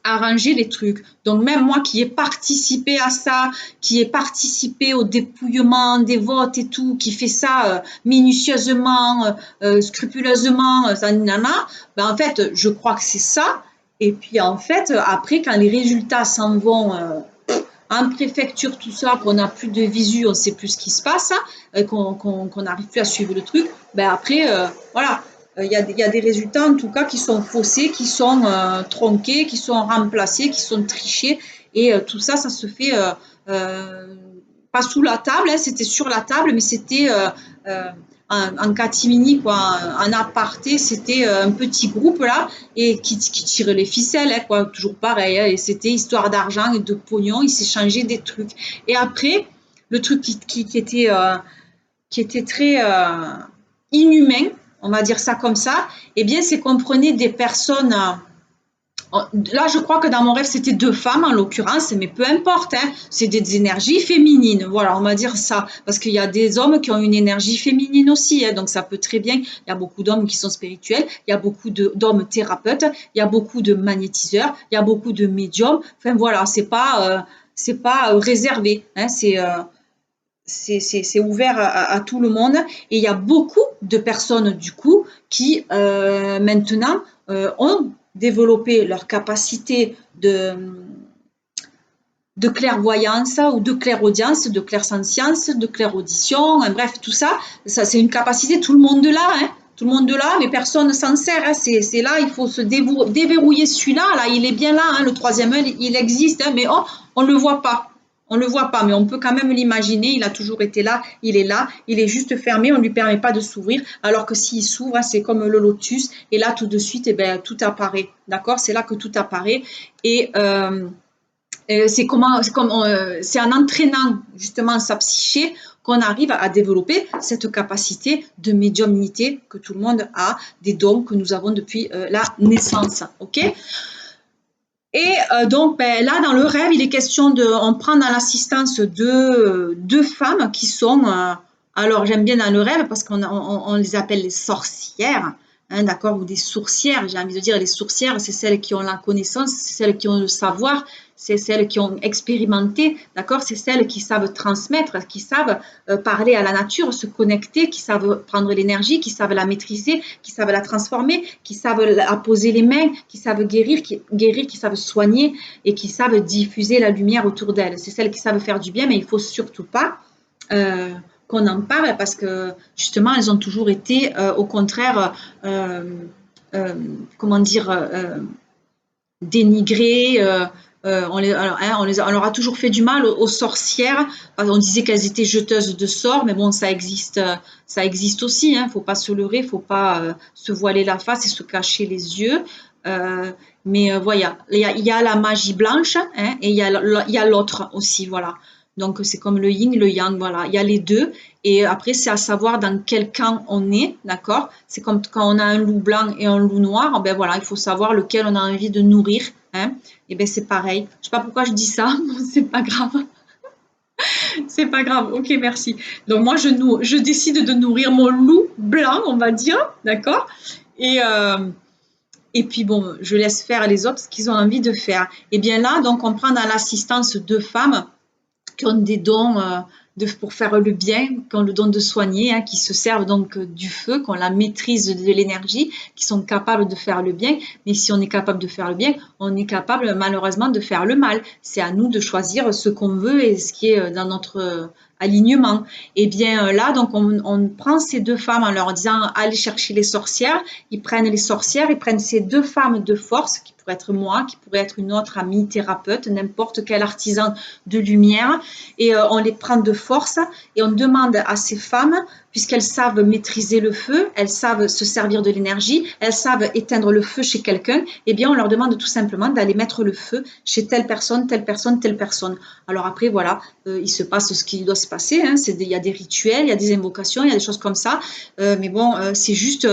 arranger les trucs. Donc même moi qui ai participé à ça, qui ai participé au dépouillement des votes et tout, qui fait ça minutieusement, scrupuleusement, ça, nana, ben en fait je crois que c'est ça. Et puis en fait après quand les résultats s'en vont en préfecture, tout ça, qu'on n'a plus de visu, on ne sait plus ce qui se passe, qu'on n'arrive plus à suivre le truc, ben après, voilà, y a des résultats en tout cas qui sont faussés, qui sont tronqués, qui sont remplacés, qui sont trichés, et tout ça, ça se fait pas sous la table, hein, c'était sur la table, mais c'était en catimini, quoi, en aparté, c'était un petit groupe là, et qui tirait les ficelles, hein, quoi, toujours pareil, hein, et c'était histoire d'argent et de pognon, ils s'échangeaient des trucs. Et après, le truc qui était très inhumain, on va dire ça comme ça, eh bien, c'est qu'on prenait des personnes là, je crois que dans mon rêve, c'était deux femmes en l'occurrence, mais peu importe, hein, c'est des énergies féminines. Voilà, on va dire ça. Parce qu'il y a des hommes qui ont une énergie féminine aussi, hein, donc ça peut très bien. Il y a beaucoup d'hommes qui sont spirituels, il y a beaucoup d'hommes thérapeutes, il y a beaucoup de magnétiseurs, il y a beaucoup de médiums. Enfin voilà, c'est pas réservé, hein, c'est ouvert à tout le monde. Et il y a beaucoup de personnes, du coup, qui maintenant ont développé leur capacité de clairvoyance ou de clairaudience, de clairsentience, de clairaudition, hein, bref, tout ça, ça c'est une capacité, tout le monde l'a, hein, tout le monde l'a, mais personne ne s'en sert, hein, c'est là, il faut se déverrouiller celui-là, là, il est bien là, hein, le troisième œil, il existe, hein, mais oh, on ne le voit pas. On ne le voit pas, mais on peut quand même l'imaginer, il a toujours été là, il est juste fermé, on ne lui permet pas de s'ouvrir, alors que s'il s'ouvre, c'est comme le lotus, et là, tout de suite, eh ben, tout apparaît, d'accord? C'est là que tout apparaît, et c'est en entraînant justement sa psyché qu'on arrive à développer cette capacité de médiumnité que tout le monde a, des dons que nous avons depuis la naissance, ok? Et donc ben, là dans le rêve, il est question on prend dans l'assistance deux femmes qui sont, alors j'aime bien dans le rêve parce qu'on les appelle les sorcières, hein, d'accord, ou des sourcières, j'ai envie de dire les sourcières, c'est celles qui ont la connaissance, c'est celles qui ont le savoir, c'est celles qui ont expérimenté, d'accord, c'est celles qui savent transmettre, qui savent parler à la nature, se connecter, qui savent prendre l'énergie, qui savent la maîtriser, qui savent la transformer, qui savent apposer les mains, qui savent guérir, qui savent soigner et qui savent diffuser la lumière autour d'elles. C'est celles qui savent faire du bien, mais il ne faut surtout pas qu'on en parle parce que justement elles ont toujours été au contraire comment dire dénigrées, on leur a toujours fait du mal aux sorcières. On disait qu'elles étaient jeteuses de sorts, mais bon, ça existe aussi. Hein, faut pas se leurrer, faut pas se voiler la face et se cacher les yeux. Mais voilà, il y a la magie blanche, hein, et il y a l'autre aussi, voilà. Donc c'est comme le yin, le yang, voilà. Il y a les deux. Et après, c'est à savoir dans quel camp on est, d'accord? C'est comme quand on a un loup blanc et un loup noir, ben voilà, il faut savoir lequel on a envie de nourrir, hein? Et ben c'est pareil. Je sais pas pourquoi je dis ça, c'est pas grave. C'est pas grave. Ok, merci. Donc moi, je décide de nourrir mon loup blanc, on va dire, d'accord? Et et puis bon, je laisse faire les autres ce qu'ils ont envie de faire. Et bien là, donc on prend dans l'assistance deux femmes qui ont des dons pour faire le bien, qui ont le don de soigner, hein, qui se servent donc du feu, qui ont la maîtrise de l'énergie, qui sont capables de faire le bien. Mais si on est capable de faire le bien, on est capable malheureusement de faire le mal. C'est à nous de choisir ce qu'on veut et ce qui est dans notre alignement. Et bien là, donc on prend ces deux femmes en leur disant allez chercher les sorcières. Ils prennent les sorcières, ils prennent ces deux femmes de force qui pourraient être moi, qui pourrait être une autre amie thérapeute, n'importe quel artisan de lumière, et on les prend de force et on demande à ces femmes, puisqu'elles savent maîtriser le feu, elles savent se servir de l'énergie, elles savent éteindre le feu chez quelqu'un, eh bien on leur demande tout simplement d'aller mettre le feu chez telle personne, telle personne, telle personne. Alors après voilà, il se passe ce qui doit se passer, hein, il y a des rituels, il y a des invocations, il y a des choses comme ça, mais bon, c'est juste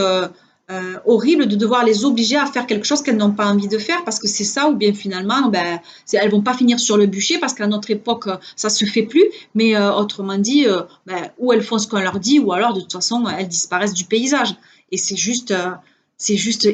horrible de devoir les obliger à faire quelque chose qu'elles n'ont pas envie de faire parce que c'est ça, ou bien finalement ben, elles vont pas finir sur le bûcher parce qu'à notre époque ça se fait plus, mais autrement dit ben, ou elles font ce qu'on leur dit ou alors de toute façon elles disparaissent du paysage et c'est juste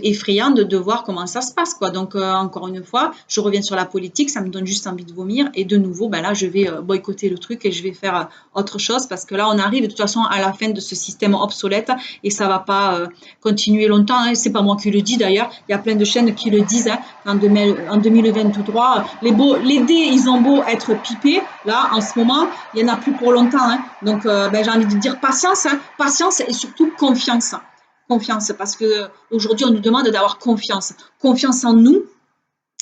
effrayant de voir comment ça se passe, quoi. Donc, encore une fois, je reviens sur la politique, ça me donne juste envie de vomir. Et de nouveau, ben là, je vais boycotter le truc et je vais faire autre chose parce que là, on arrive de toute façon à la fin de ce système obsolète et ça va pas continuer longtemps, hein. C'est pas moi qui le dis d'ailleurs, il y a plein de chaînes qui le disent, hein. En 2023, les dés, ils ont beau être pipés, là, en ce moment, il n'y en a plus pour longtemps, hein. Donc, ben, j'ai envie de dire patience, hein. Patience et surtout confiance. Confiance, parce que aujourd'hui on nous demande d'avoir confiance, confiance en nous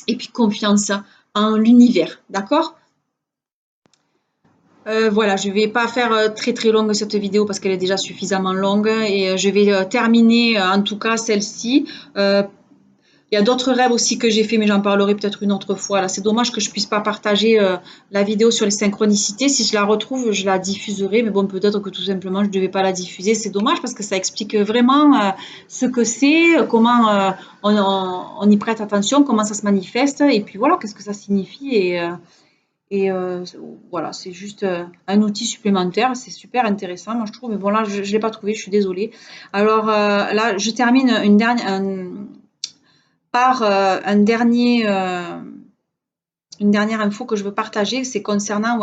et puis confiance en l'univers, d'accord? Voilà, je ne vais pas faire très très longue cette vidéo parce qu'elle est déjà suffisamment longue et je vais terminer en tout cas celle-ci. Il y a d'autres rêves aussi que j'ai fait, mais j'en parlerai peut-être une autre fois. Là, c'est dommage que je puisse pas partager la vidéo sur les synchronicités. Si je la retrouve, je la diffuserai. Mais bon, peut-être que tout simplement, je ne devais pas la diffuser. C'est dommage parce que ça explique vraiment ce que c'est, comment on y prête attention, comment ça se manifeste. Et puis voilà, qu'est-ce que ça signifie. Voilà, c'est juste un outil supplémentaire. C'est super intéressant, moi, je trouve. Mais bon, là, je ne l'ai pas trouvé. Je suis désolée. Alors là, je termine par une dernière info que je veux partager, c'est concernant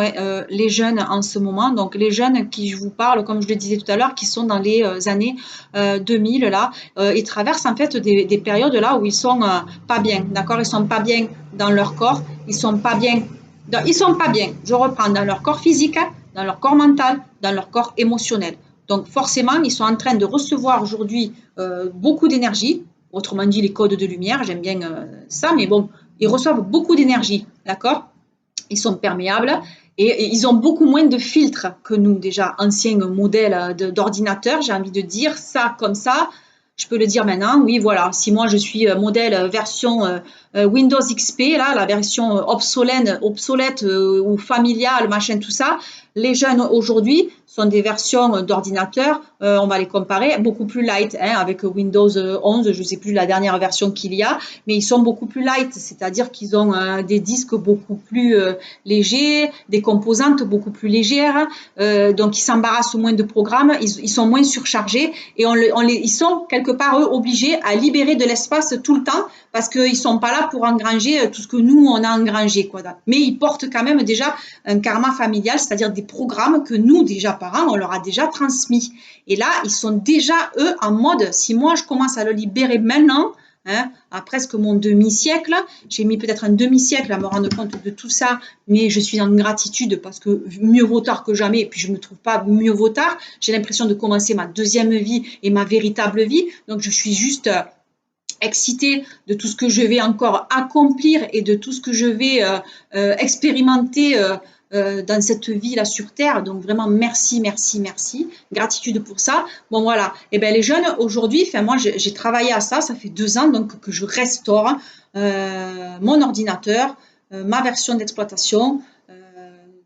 les jeunes en ce moment. Donc les jeunes qui je vous parle, comme je le disais tout à l'heure, qui sont dans les années 2000 là, ils traversent en fait des périodes là où ils sont pas bien, d'accord? Ils sont pas bien dans leur corps, ils sont pas bien, je reprends, dans leur corps physique, hein, dans leur corps mental, dans leur corps émotionnel. Donc forcément, ils sont en train de recevoir aujourd'hui beaucoup d'énergie. Autrement dit, les codes de lumière, j'aime bien ça, mais bon, ils reçoivent beaucoup d'énergie, d'accord? Ils sont perméables et ils ont beaucoup moins de filtres que nous, déjà, anciens modèles d'ordinateur, j'ai envie de dire ça comme ça. Je peux le dire maintenant, oui, voilà, si moi je suis modèle version Windows XP, là, la version obsolète ou familiale, machin, tout ça, les jeunes aujourd'hui sont des versions d'ordinateur, on va les comparer, beaucoup plus light, hein, avec Windows 11, je ne sais plus la dernière version qu'il y a, mais ils sont beaucoup plus light, c'est-à-dire qu'ils ont des disques beaucoup plus légers, des composantes beaucoup plus légères, donc ils s'embarrassent moins de programmes, ils sont moins surchargés et ils sont quelque part eux obligés à libérer de l'espace tout le temps parce qu'ils ne sont pas là pour engranger tout ce que nous on a engrangé, quoi. Mais ils portent quand même déjà un karma familial, c'est-à-dire des programmes que nous déjà parents on leur a déjà transmis. Et là ils sont déjà eux en mode si moi je commence à le libérer maintenant, hein, à presque mon demi-siècle, j'ai mis peut-être un demi-siècle à me rendre compte de tout ça, mais je suis en gratitude parce que mieux vaut tard que jamais, et puis je ne me trouve pas mieux vaut tard, j'ai l'impression de commencer ma deuxième vie et ma véritable vie, donc je suis juste excitée de tout ce que je vais encore accomplir et de tout ce que je vais expérimenter dans cette vie là sur terre. Donc vraiment merci, merci, merci, gratitude pour ça. Bon voilà, et bien les jeunes aujourd'hui, enfin moi j'ai travaillé à ça, ça fait 2 ans donc que je restaure mon ordinateur, ma version d'exploitation,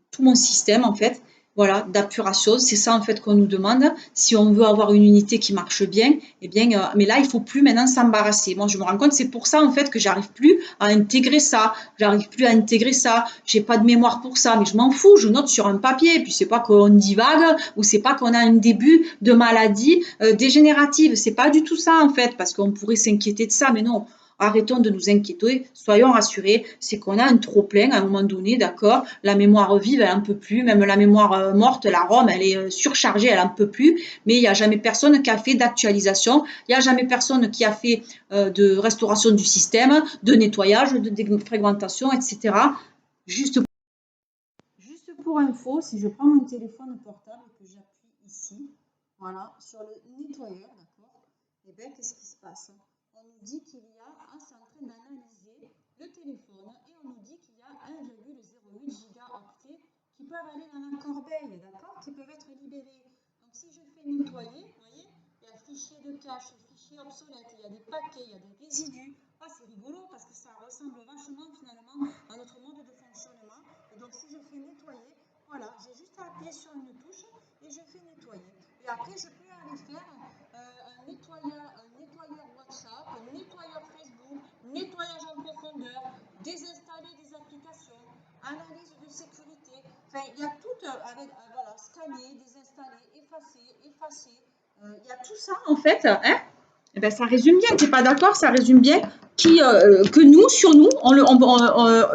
tout mon système en fait. Voilà, d'apuration, c'est ça en fait qu'on nous demande. Si on veut avoir une unité qui marche bien, eh bien, mais là, il faut plus maintenant s'embarrasser. Moi, je me rends compte, c'est pour ça en fait que j'arrive plus à intégrer ça. J'arrive plus à intégrer ça. J'ai pas de mémoire pour ça, mais je m'en fous. Je note sur un papier. Et puis c'est pas qu'on divague ou c'est pas qu'on a un début de maladie dégénérative. C'est pas du tout ça en fait, parce qu'on pourrait s'inquiéter de ça, mais non. arrêtons de nous inquiéter, soyons rassurés, c'est qu'on a un trop-plein à un moment donné, d'accord? La mémoire vive, elle n'en peut plus, même la mémoire morte, la ROM, elle est surchargée, elle n'en peut plus, mais il n'y a jamais personne qui a fait d'actualisation, il n'y a jamais personne qui a fait de restauration du système, de nettoyage, de défragmentation, etc. Juste Juste pour info, si je prends mon téléphone portable et que j'appuie ici, voilà, sur le nettoyeur, d'accord, et bien qu'est-ce qui se passe? On nous dit qu'il y a, c'est en train d'analyser le téléphone et on nous dit qu'il y a 1,08 gigaoctets qui peuvent aller dans la corbeille, d'accord, qui peuvent être libérés. Donc si je fais nettoyer, vous voyez, il y a fichier de cache, fichier obsolète, il y a des paquets, il y a des résidus. Ah, c'est rigolo parce que ça ressemble vachement finalement à notre mode de fonctionnement. Et donc si je fais nettoyer, voilà, j'ai juste à appuyer sur une touche et je fais nettoyer. Et après, je peux aller faire un nettoyeur WhatsApp, un nettoyeur Facebook, nettoyage en profondeur, désinstaller des applications, analyse de sécurité. Enfin, il y a tout avec, voilà, scanner, désinstaller, effacer. Il y a tout ça en fait, hein? Eh ben, ça résume bien, tu n'es pas d'accord? Ça résume bien que nous, sur nous,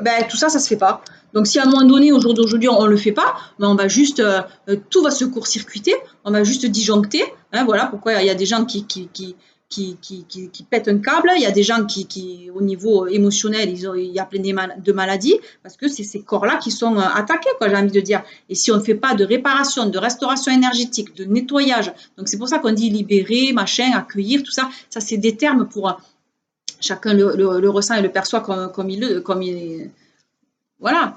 ben, tout ça, ça ne se fait pas. Donc, si à un moment donné, au jour d'aujourd'hui, on ne le fait pas, ben, on va juste, tout va se court-circuiter, on va juste disjoncter. Hein, voilà pourquoi il y a des gens qui pètent un câble, il y a des gens au niveau émotionnel, il y a plein de maladies, parce que c'est ces corps-là qui sont attaqués, quoi, j'ai envie de dire. Et si on ne fait pas de réparation, de restauration énergétique, de nettoyage, donc c'est pour ça qu'on dit libérer, machin, accueillir, tout ça, ça c'est des termes pour chacun le ressent et le perçoit comme il voilà.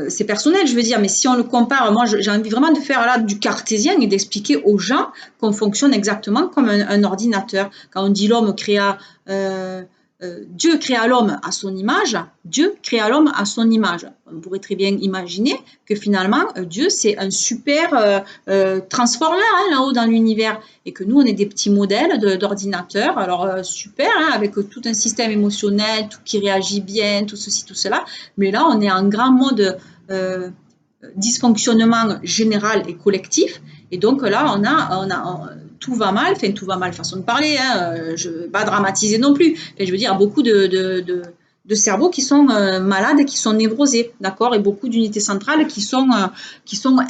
C'est personnel, je veux dire, mais si on le compare, moi j'ai envie vraiment de faire là du cartésien et d'expliquer aux gens qu'on fonctionne exactement comme un ordinateur. Quand on dit l'homme créa, Dieu créa l'homme à son image, Dieu créa l'homme à son image. On pourrait très bien imaginer que finalement Dieu c'est un super transformer hein, là-haut dans l'univers et que nous on est des petits modèles d'ordinateurs. Alors super, hein, avec tout un système émotionnel, tout qui réagit bien, tout ceci, tout cela. Mais là, on est en grand mode dysfonctionnement général et collectif. Et donc là, tout va mal, enfin tout va mal, façon de parler, hein, je ne vais pas dramatiser non plus. Enfin, je veux dire, il y a beaucoup de cerveaux qui sont malades, qui sont névrosés, d'accord, et beaucoup d'unités centrales qui sont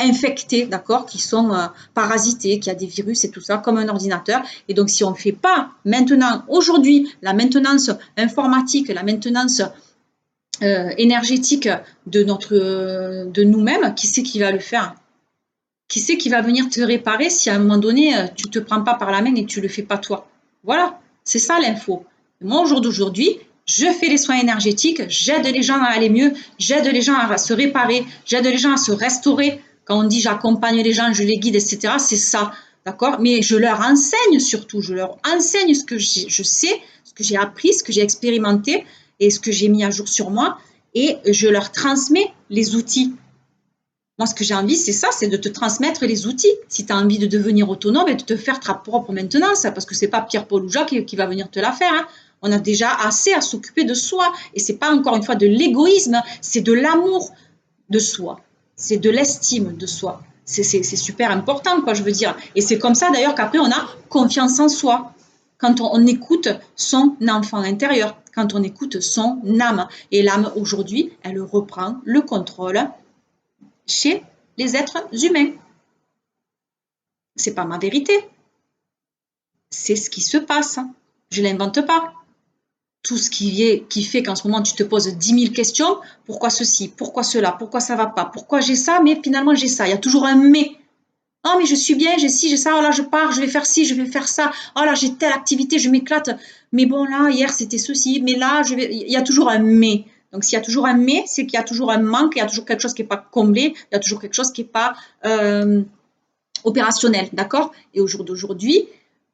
infectées, d'accord, qui sont parasitées, qui a des virus et tout ça, comme un ordinateur. Et donc, si on ne fait pas maintenant, aujourd'hui, la maintenance informatique, la maintenance énergétique de nous-mêmes, qui c'est qui va le faire? Qui c'est qui va venir te réparer si à un moment donné, tu ne te prends pas par la main et que tu ne le fais pas toi? Voilà, c'est ça l'info. Moi, au jour d'aujourd'hui, je fais les soins énergétiques, j'aide les gens à aller mieux, j'aide les gens à se réparer, j'aide les gens à se restaurer. Quand on dit j'accompagne les gens, je les guide, etc., c'est ça, d'accord? Mais je leur enseigne surtout, je leur enseigne ce que je sais, ce que j'ai appris, ce que j'ai expérimenté et ce que j'ai mis à jour sur moi et je leur transmets les outils. Moi, ce que j'ai envie, c'est ça, c'est de te transmettre les outils. Si tu as envie de devenir autonome et de te faire ta propre maintenance, parce que ce n'est pas Pierre-Paul ou Jacques qui va venir te la faire. Hein. On a déjà assez à s'occuper de soi. Et ce n'est pas encore une fois de l'égoïsme, c'est de l'amour de soi. C'est de l'estime de soi. C'est super important, quoi, je veux dire. Et c'est comme ça, d'ailleurs, qu'après, on a confiance en soi. Quand on écoute son enfant intérieur, quand on écoute son âme. Et l'âme, aujourd'hui, elle reprend le contrôle chez les êtres humains. C'est pas ma vérité. C'est ce qui se passe. Je l'invente pas. Tout ce qui fait qu'en ce moment tu te poses 10 000 questions. Pourquoi ceci? Pourquoi cela? Pourquoi ça va pas? Pourquoi j'ai ça? Mais finalement j'ai ça. Il y a toujours un mais. Oh mais je suis bien, j'ai ci, j'ai ça. Oh là je pars, je vais faire ci, je vais faire ça. Oh là j'ai telle activité, je m'éclate. Mais bon là hier c'était ceci. Mais là il y a toujours un mais. Donc s'il y a toujours un mais, c'est qu'il y a toujours un manque, il y a toujours quelque chose qui n'est pas comblé, il y a toujours quelque chose qui n'est pas opérationnel, d'accord? Et au jour d'aujourd'hui,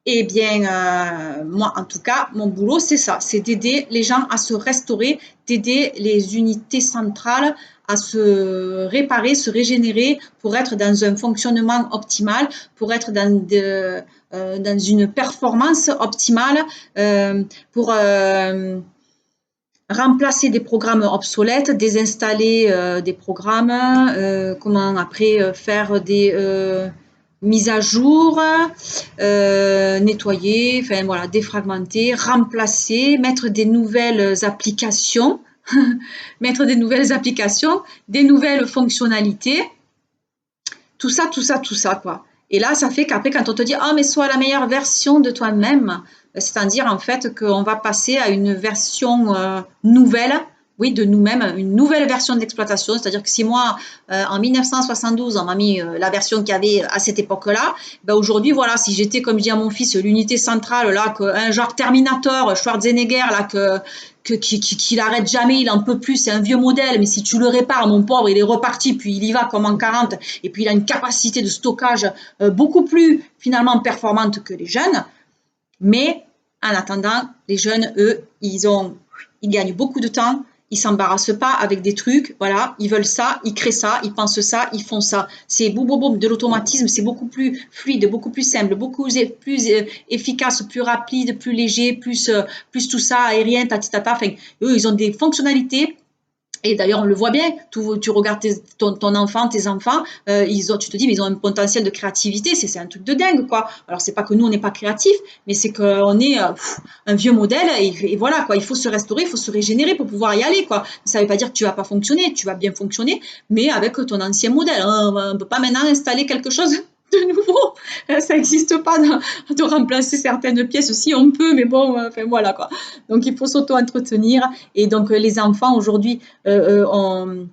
eh bien, moi, en tout cas, mon boulot, c'est ça, c'est d'aider les gens à se restaurer, d'aider les unités centrales à se réparer, se régénérer pour être dans un fonctionnement optimal, pour être dans une performance optimale, pour remplacer des programmes obsolètes, désinstaller des programmes, comment après faire mise à jour, nettoyer, enfin voilà, défragmenter, remplacer, mettre des nouvelles applications, mettre des nouvelles applications, des nouvelles fonctionnalités, tout ça, tout ça, tout ça, quoi. Et là, ça fait qu'après, quand on te dit, ah, mais sois la meilleure version de toi-même, c'est-à-dire en fait qu'on va passer à une version nouvelle, oui, de nous-mêmes, une nouvelle version d'exploitation. C'est-à-dire que si moi, en 1972, on m'a mis la version qu'il y avait à cette époque-là, ben aujourd'hui, voilà, si j'étais, comme je dis à mon fils, l'unité centrale, là, un genre Terminator, Schwarzenegger, là, qu'il arrête jamais, il en peut plus, c'est un vieux modèle, mais si tu le répares, mon pauvre, il est reparti, puis il y va comme en 40, et puis il a une capacité de stockage beaucoup plus finalement performante que les jeunes, mais en attendant, les jeunes, eux, ils gagnent beaucoup de temps, ils s'embarrassent pas avec des trucs, voilà, ils veulent ça, ils créent ça, ils pensent ça, ils font ça. C'est boum boum boum de l'automatisme, c'est beaucoup plus fluide, beaucoup plus simple, beaucoup plus efficace, plus rapide, plus léger, plus tout ça aérien, tatitata. Enfin, eux, ils ont des fonctionnalités. Et d'ailleurs, on le voit bien, tu regardes ton enfant, tes enfants, tu te dis, mais ils ont un potentiel de créativité, c'est un truc de dingue, quoi. Alors, c'est pas que nous, on n'est pas créatifs, mais c'est qu'on est un vieux modèle, et voilà, quoi. Il faut se restaurer, il faut se régénérer pour pouvoir y aller, quoi. Ça veut pas dire que tu vas pas fonctionner, tu vas bien fonctionner, mais avec ton ancien modèle. Hein. On ne peut pas maintenant installer quelque chose de nouveau. Ça n'existe pas de remplacer certaines pièces. Si on peut, mais bon, enfin voilà, quoi. Donc, il faut s'auto-entretenir. Et donc, les enfants, aujourd'hui, ont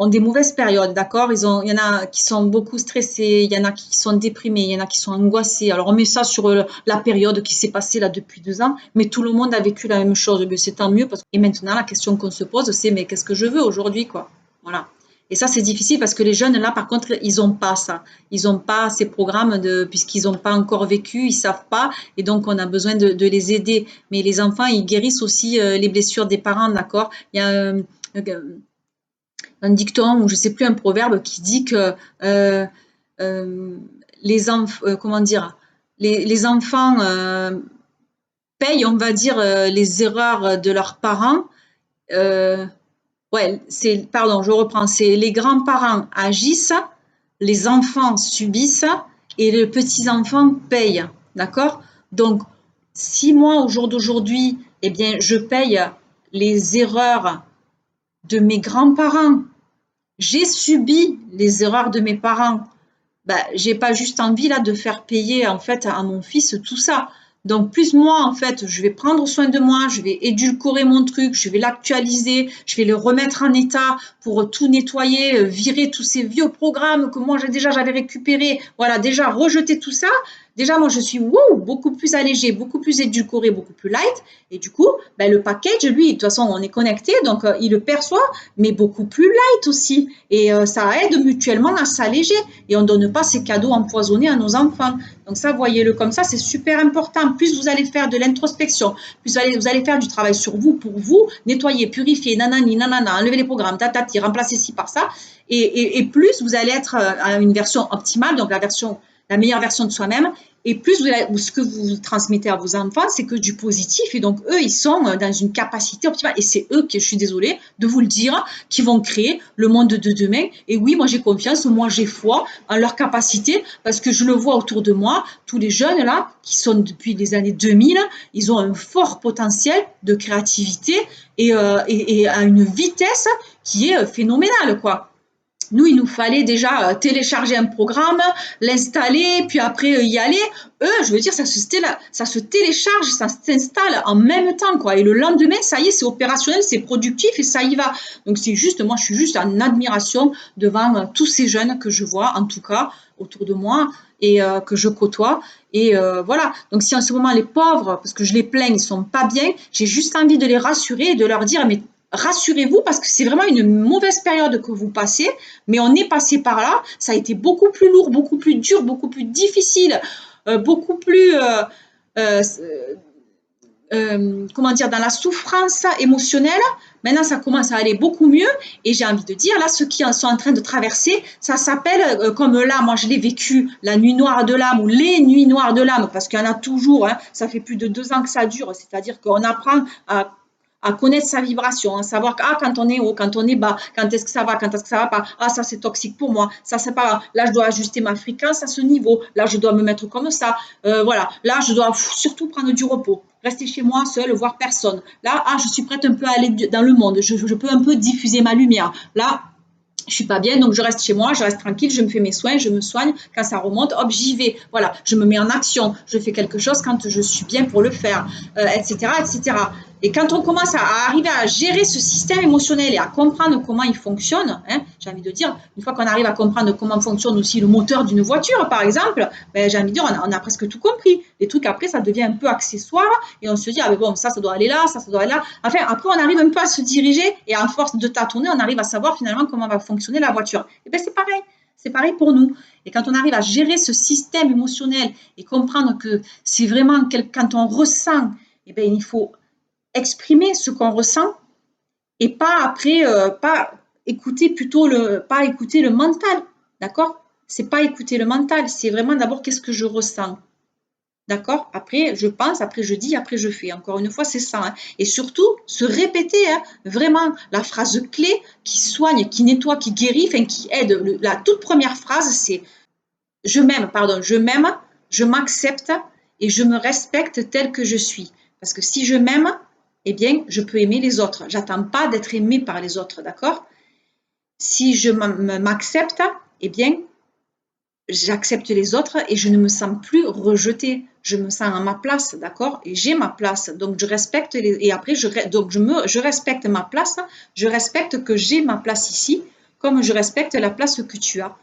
des mauvaises périodes, d'accord. Il y en a qui sont beaucoup stressés, il y en a qui sont déprimés, il y en a qui sont angoissés. Alors on met ça sur la période qui s'est passée là depuis 2 ans, mais tout le monde a vécu la même chose. C'est tant mieux et maintenant la question qu'on se pose, c'est mais qu'est-ce que je veux aujourd'hui, quoi. Voilà. Et ça, c'est difficile parce que les jeunes, là, par contre, ils n'ont pas ça. Ils n'ont pas ces programmes puisqu'ils n'ont pas encore vécu, ils savent pas. Et donc, on a besoin de les aider. Mais les enfants, ils guérissent aussi les blessures des parents, d'accord? Il y a un dicton ou je sais plus, un proverbe qui dit que les enfants, comment dire, les enfants payent, on va dire, les erreurs de leurs parents. Ouais, pardon, je reprends, c'est les grands-parents agissent, les enfants subissent et les petits-enfants payent, d'accord? Donc, si moi, au jour d'aujourd'hui, eh bien, je paye les erreurs de mes grands-parents, j'ai subi les erreurs de mes parents, bah, j'ai pas juste envie là de faire payer en fait à mon fils tout ça. Donc plus moi en fait, je vais prendre soin de moi, je vais édulcorer mon truc, je vais l'actualiser, je vais le remettre en état pour tout nettoyer, virer tous ces vieux programmes que moi j'avais récupérés. Voilà, déjà rejeter tout ça. Déjà moi je suis beaucoup plus allégée, beaucoup plus édulcorée, beaucoup plus light. Et du coup, ben, le package, lui, de toute façon on est connecté, donc il le perçoit, mais beaucoup plus light aussi. Et ça aide mutuellement à s'alléger. Et on ne donne pas ces cadeaux empoisonnés à nos enfants. Donc ça, voyez-le comme ça, c'est super important. Plus vous allez faire de l'introspection, plus vous allez faire du travail sur vous, pour vous, nettoyer, purifier, nanani, nanana, enlever les programmes, tatati, remplacer ci par ça. Et plus vous allez être à une version optimale, donc la meilleure version de soi-même. Et plus ce que vous transmettez à vos enfants, c'est que du positif. Et donc, eux, ils sont dans une capacité optimale. Et c'est eux, je suis désolée de vous le dire, qui vont créer le monde de demain. Et oui, moi, j'ai confiance, moi, j'ai foi en leur capacité parce que je le vois autour de moi. Tous les jeunes, là, qui sont depuis les années 2000, ils ont un fort potentiel de créativité et à une vitesse qui est phénoménale, quoi. Nous, il nous fallait déjà télécharger un programme, l'installer, puis après y aller. Eux, je veux dire, ça se télécharge, ça s'installe en même temps, quoi. Et le lendemain, ça y est, c'est opérationnel, c'est productif et ça y va. Donc c'est juste, moi, je suis juste en admiration devant tous ces jeunes que je vois, en tout cas, autour de moi et que je côtoie. Et voilà. Donc si en ce moment les pauvres, parce que je les plains, ils sont pas bien, j'ai juste envie de les rassurer et de leur dire, mais rassurez-vous parce que c'est vraiment une mauvaise période que vous passez, mais on est passé par là, ça a été beaucoup plus lourd, beaucoup plus dur, beaucoup plus difficile, beaucoup plus, comment dire, dans la souffrance émotionnelle. Maintenant, ça commence à aller beaucoup mieux et j'ai envie de dire, là, ceux qui sont en train de traverser, ça s'appelle, comme là, moi je l'ai vécu, la nuit noire de l'âme ou les nuits noires de l'âme, parce qu'il y en a toujours, hein, ça fait plus de 2 ans que ça dure, c'est-à-dire qu'on apprend à à connaître sa vibration, à savoir que, ah, quand on est haut, quand on est bas, quand est-ce que ça va, quand est-ce que ça va pas, ah, ça c'est toxique pour moi, ça c'est pas, là je dois ajuster ma fréquence à ce niveau, là je dois me mettre comme ça, voilà, là je dois surtout prendre du repos, rester chez moi seul, voir personne, là, ah, je suis prête un peu à aller dans le monde, je peux un peu diffuser ma lumière, là, je suis pas bien, donc je reste chez moi, je reste tranquille, je me fais mes soins, je me soigne. Quand ça remonte, hop, j'y vais. Voilà, je me mets en action, je fais quelque chose quand je suis bien pour le faire, etc., etc. Et quand on commence à arriver à gérer ce système émotionnel et à comprendre comment il fonctionne, hein, j'ai envie de dire, une fois qu'on arrive à comprendre comment fonctionne aussi le moteur d'une voiture, par exemple, ben, j'ai envie de dire, on a presque tout compris. Les trucs après, ça devient un peu accessoire et on se dit, ah ben bon, ça doit aller là, ça doit aller là. Enfin, après, on arrive un peu à se diriger et à force de tâtonner, on arrive à savoir finalement comment va fonctionner la voiture. Et bien, c'est pareil. C'est pareil pour nous. Et quand on arrive à gérer ce système émotionnel et comprendre que c'est vraiment quand on ressent, eh bien, il faut exprimer ce qu'on ressent et pas après, pas écouter plutôt pas écouter le mental, d'accord? C'est pas écouter le mental, c'est vraiment d'abord qu'est-ce que je ressens, d'accord? Après, je pense, après je dis, après je fais. Encore une fois, c'est ça, hein. Et surtout, se répéter, hein, vraiment la phrase clé qui soigne, qui nettoie, qui guérit, enfin qui aide. La toute première phrase, c'est je m'aime, pardon, je m'aime, je m'accepte et je me respecte tel que je suis. Parce que si je m'aime, eh bien, je peux aimer les autres. J'attends pas d'être aimé par les autres, d'accord? Si je m'accepte, eh bien, j'accepte les autres et je ne me sens plus rejetée. Je me sens à ma place, d'accord? Et j'ai ma place. Donc, je respecte et après, je respecte ma place. Je respecte que j'ai ma place ici, comme je respecte la place que tu as.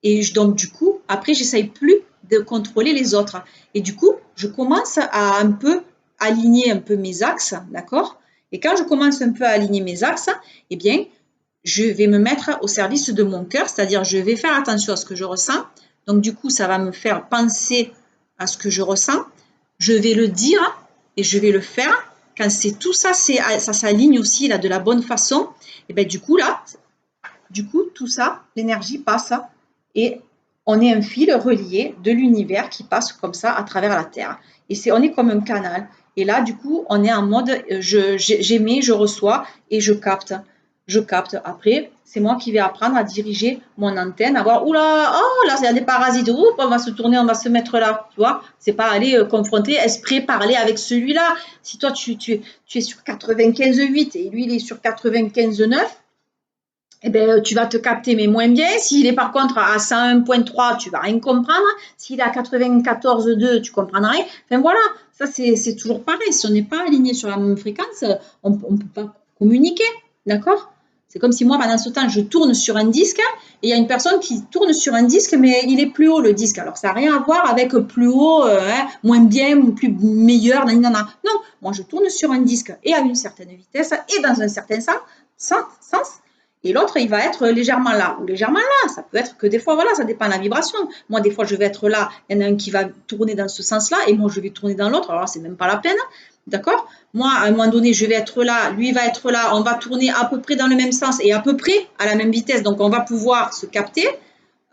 Et donc, du coup, après, j'essaye plus de contrôler les autres. Et du coup, je commence à un peu aligner un peu mes axes, d'accord? Et quand je commence un peu à aligner mes axes, eh bien, je vais me mettre au service de mon cœur, c'est-à-dire je vais faire attention à ce que je ressens. Donc, du coup, ça va me faire penser à ce que je ressens. Je vais le dire et je vais le faire. Quand c'est tout ça, ça s'aligne aussi là de la bonne façon. Et bien, du coup, là, tout ça, l'énergie passe et on est un fil relié de l'univers qui passe comme ça à travers la Terre. Et on est comme un canal. Et là, du coup, on est en mode j'émets, je reçois et je capte. Je capte. Après, c'est moi qui vais apprendre à diriger mon antenne, à voir, oula, oh là, il y a des parasites, oups, on va se tourner, on va se mettre là. Tu vois, c'est pas aller confronter, esprit, parler avec celui-là. Si toi, tu es sur 95,8 et lui, il est sur 95,9, eh ben, tu vas te capter, mais moins bien. S'il est par contre à 101,3, tu vas rien comprendre. S'il est à 94,2, tu comprendras rien. Enfin voilà, ça c'est toujours pareil. Si on n'est pas aligné sur la même fréquence, on ne peut pas communiquer, d'accord? C'est comme si moi, pendant ce temps, je tourne sur un disque et il y a une personne qui tourne sur un disque, mais il est plus haut le disque. Alors ça n'a rien à voir avec plus haut, hein, moins bien ou plus meilleur. Non, moi je tourne sur un disque et à une certaine vitesse et dans un certain sens. Et l'autre, il va être légèrement là ou légèrement là. Ça peut être que des fois, voilà, ça dépend de la vibration. Moi, des fois, je vais être là, il y en a un qui va tourner dans ce sens-là et moi, je vais tourner dans l'autre. Alors, c'est même pas la peine, d'accord? Moi, à un moment donné, je vais être là, lui va être là, on va tourner à peu près dans le même sens et à peu près à la même vitesse. Donc, on va pouvoir se capter.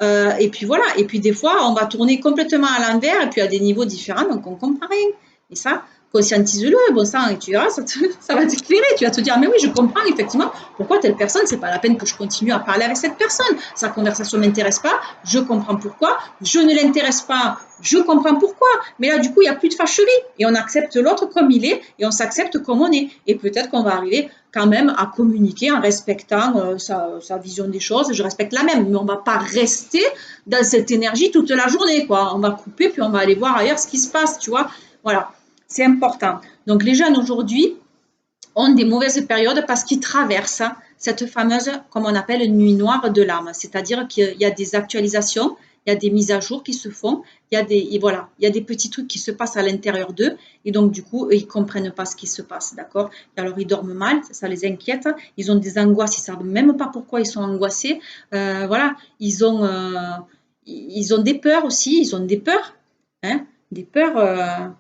Et puis voilà. Et puis, des fois, on va tourner complètement à l'envers et puis à des niveaux différents. Donc, on ne comprend rien. Et ça, conscientise-le, bon sang, et tu verras, ça va t'éclairer. Tu vas te dire, mais oui, je comprends effectivement pourquoi telle personne, c'est pas la peine que je continue à parler avec cette personne. Sa conversation ne m'intéresse pas, je comprends pourquoi. Je ne l'intéresse pas, je comprends pourquoi. Mais là, du coup, il n'y a plus de fâcherie. Et on accepte l'autre comme il est et on s'accepte comme on est. Et peut-être qu'on va arriver quand même à communiquer en respectant sa vision des choses. Je respecte la même, mais on ne va pas rester dans cette énergie toute la journée, quoi. On va couper, puis on va aller voir ailleurs ce qui se passe, tu vois. Voilà. C'est important. Donc, les jeunes aujourd'hui ont des mauvaises périodes parce qu'ils traversent cette fameuse, comme on appelle, nuit noire de l'âme. C'est-à-dire qu'il y a des actualisations, il y a des mises à jour qui se font, il y a des petits trucs qui se passent à l'intérieur d'eux. Et donc, du coup, ils ne comprennent pas ce qui se passe, d'accord? Alors, ils dorment mal, ça les inquiète. Ils ont des angoisses, ils ne savent même pas pourquoi ils sont angoissés. Voilà, ils ont des peurs aussi, ils ont des peurs, hein, des peurs.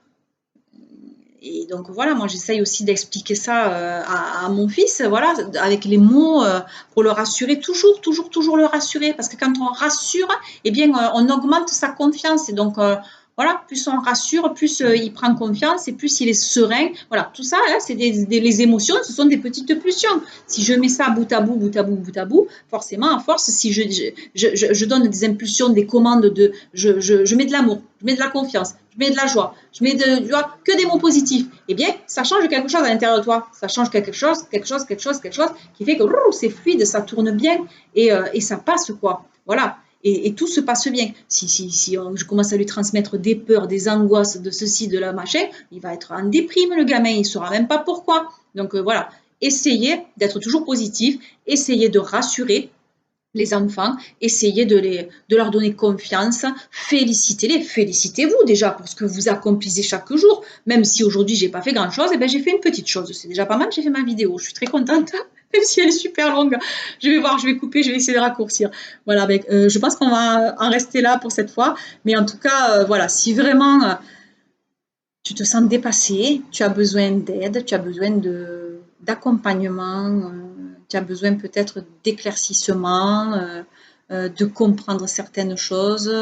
Et donc voilà, moi j'essaye aussi d'expliquer ça à mon fils, voilà, avec les mots pour le rassurer, toujours le rassurer, parce que quand on rassure, eh bien on augmente sa confiance. Et donc voilà, plus on rassure, plus il prend confiance et plus il est serein. Voilà, tout ça, là, c'est les émotions, ce sont des petites pulsions. Si je mets ça bout à bout, bout à bout, bout à bout, forcément, à force, si je donne des impulsions, des commandes de, je mets de l'amour, je mets de la confiance, je mets de la joie, je mets tu vois, que des mots positifs, eh bien, ça change quelque chose à l'intérieur de toi. Ça change quelque chose qui fait que c'est fluide, ça tourne bien et ça passe, quoi. Voilà. Et tout se passe bien. Si je commence à lui transmettre des peurs, des angoisses, de ceci, de la machin, il va être en déprime, le gamin, il ne saura même pas pourquoi. Donc voilà, essayez d'être toujours positif, essayez de rassurer les enfants, essayez de leur donner confiance, félicitez-les, félicitez-vous déjà pour ce que vous accomplissez chaque jour. Même si aujourd'hui j'ai pas fait grand chose, eh ben, j'ai fait une petite chose, c'est déjà pas mal, j'ai fait ma vidéo, je suis très contente, même si elle est super longue. Je vais voir, je vais couper, je vais essayer de raccourcir. Voilà, je pense qu'on va en rester là pour cette fois, mais en tout cas, voilà, si vraiment tu te sens dépassé, tu as besoin d'aide, tu as besoin d'accompagnement, tu as besoin peut-être d'éclaircissement, de comprendre certaines choses.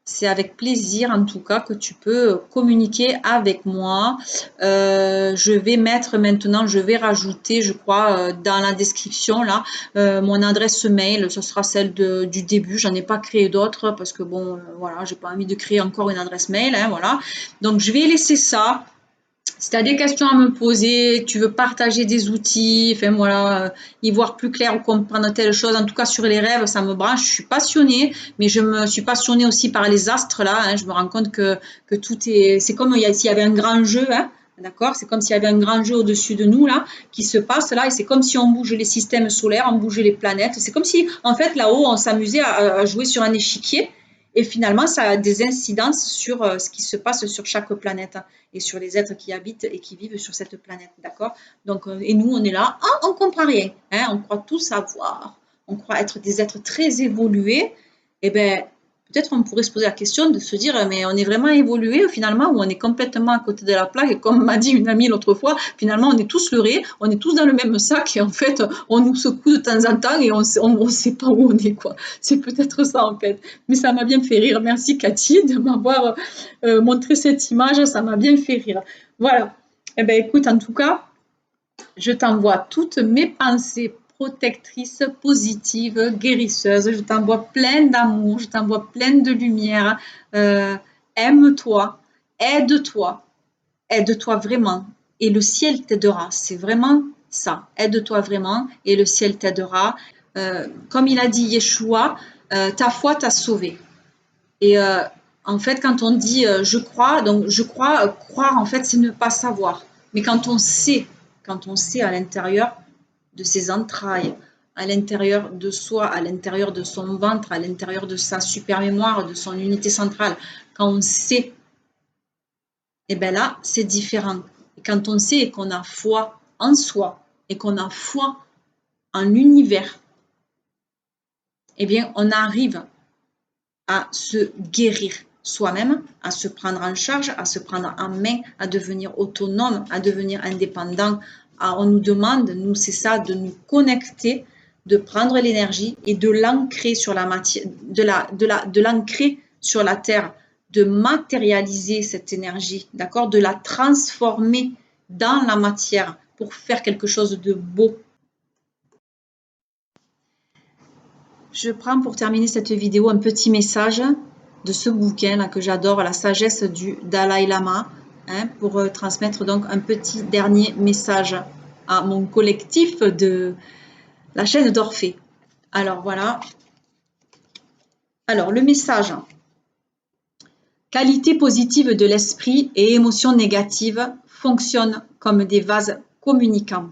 C'est avec plaisir en tout cas que tu peux communiquer avec moi. Je vais mettre maintenant, je vais rajouter, je crois, dans la description là, mon adresse mail. Ce sera celle du début. J'en ai pas créé d'autres parce que bon, voilà, j'ai pas envie de créer encore une adresse mail, hein, voilà. Donc je vais laisser ça. Si tu as des questions à me poser, tu veux partager des outils, enfin voilà, y voir plus clair ou comprendre telle chose, en tout cas sur les rêves, ça me branche, je suis passionnée, mais je me suis passionnée aussi par les astres là, hein, je me rends compte que tout est, c'est comme s'il y avait un grand jeu, hein, d'accord, c'est comme s'il y avait un grand jeu au-dessus de nous là, qui se passe là, et c'est comme si on bouge les systèmes solaires, on bougeait les planètes, c'est comme si en fait là-haut on s'amusait à jouer sur un échiquier, et finalement ça a des incidences sur ce qui se passe sur chaque planète et sur les êtres qui habitent et qui vivent sur cette planète, d'accord? Donc, et nous, on est là, ah, on ne comprend rien, hein, on croit tout savoir, on croit être des êtres très évolués, et bien, peut-être on pourrait se poser la question de se dire, mais on est vraiment évolué finalement, ou on est complètement à côté de la plaque, et comme m'a dit une amie l'autre fois, finalement, on est tous leurrés, on est tous dans le même sac, et en fait, on nous secoue de temps en temps, et on ne sait pas où on est, quoi. C'est peut-être ça, en fait. Mais ça m'a bien fait rire. Merci, Cathy, de m'avoir montré cette image, ça m'a bien fait rire. Voilà. Eh bien, écoute, en tout cas, je t'envoie toutes mes pensées protectrices, positives, guérisseuses. Je t'envoie plein d'amour, je t'envoie plein de lumière. Aime-toi, aide-toi, aide-toi vraiment. Et le ciel t'aidera. C'est vraiment ça. Aide-toi vraiment et le ciel t'aidera. Comme il a dit Yeshua, ta foi t'a sauvé. Et en fait, quand on dit je crois, donc je crois, croire, en fait, c'est ne pas savoir. Mais quand on sait à l'intérieur de ses entrailles, à l'intérieur de soi, à l'intérieur de son ventre, à l'intérieur de sa super mémoire, de son unité centrale, quand on sait, et bien là, c'est différent. Et quand on sait et qu'on a foi en soi et qu'on a foi en l'univers, eh bien, on arrive à se guérir soi-même, à se prendre en charge, à se prendre en main, à devenir autonome, à devenir indépendant. On nous demande, nous, c'est ça, de nous connecter, de prendre l'énergie et de l'ancrer sur la matière, de l'ancrer sur la terre, de matérialiser cette énergie, d'accord, de la transformer dans la matière pour faire quelque chose de beau. Je prends pour terminer cette vidéo un petit message de ce bouquin là, que j'adore, La sagesse du Dalai Lama, hein, pour transmettre donc un petit dernier message à mon collectif de la chaîne d'Orphée. Alors voilà. Alors le message. Qualité positive de l'esprit et émotions négatives fonctionnent comme des vases communicants.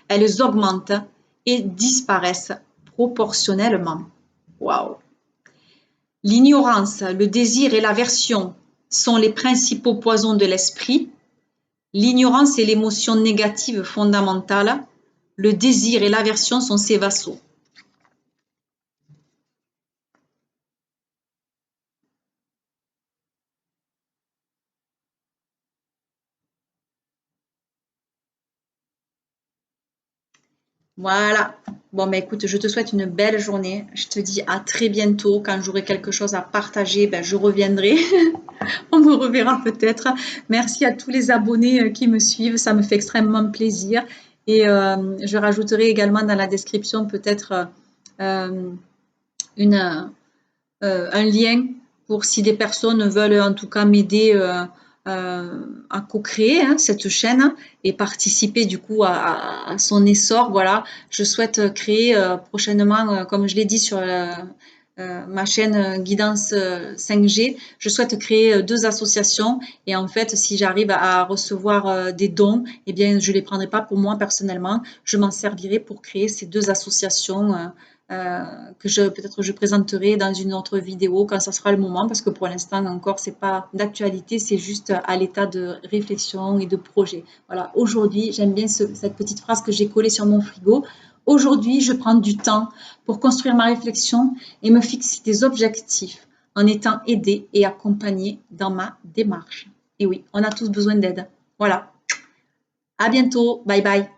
Elles augmentent et disparaissent proportionnellement. Waouh! L'ignorance, le désir et l'aversion sont les principaux poisons de l'esprit. L'ignorance est l'émotion négative fondamentale. Le désir et l'aversion sont ses vassaux. Voilà. Bon, mais écoute, je te souhaite une belle journée. Je te dis à très bientôt. Quand j'aurai quelque chose à partager, ben, je reviendrai. On me reverra peut-être. Merci à tous les abonnés qui me suivent. Ça me fait extrêmement plaisir. Et je rajouterai également dans la description peut-être euh, une, un lien pour si des personnes veulent en tout cas m'aider à co-créer hein, cette chaîne et participer du coup à son essor. Voilà, je souhaite créer prochainement, comme je l'ai dit sur ma chaîne Guidance 5G, je souhaite créer deux associations et en fait, si j'arrive à recevoir des dons, eh bien, je ne les prendrai pas pour moi personnellement, je m'en servirai pour créer ces deux associations que peut-être je présenterai dans une autre vidéo quand ça sera le moment parce que pour l'instant encore c'est pas d'actualité, c'est juste à l'état de réflexion et de projet. Voilà, aujourd'hui j'aime bien cette petite phrase que j'ai collée sur mon frigo. Aujourd'hui, je prends du temps pour construire ma réflexion et me fixer des objectifs en étant aidée et accompagnée dans ma démarche. Et oui, on a tous besoin d'aide. Voilà. À bientôt. Bye bye.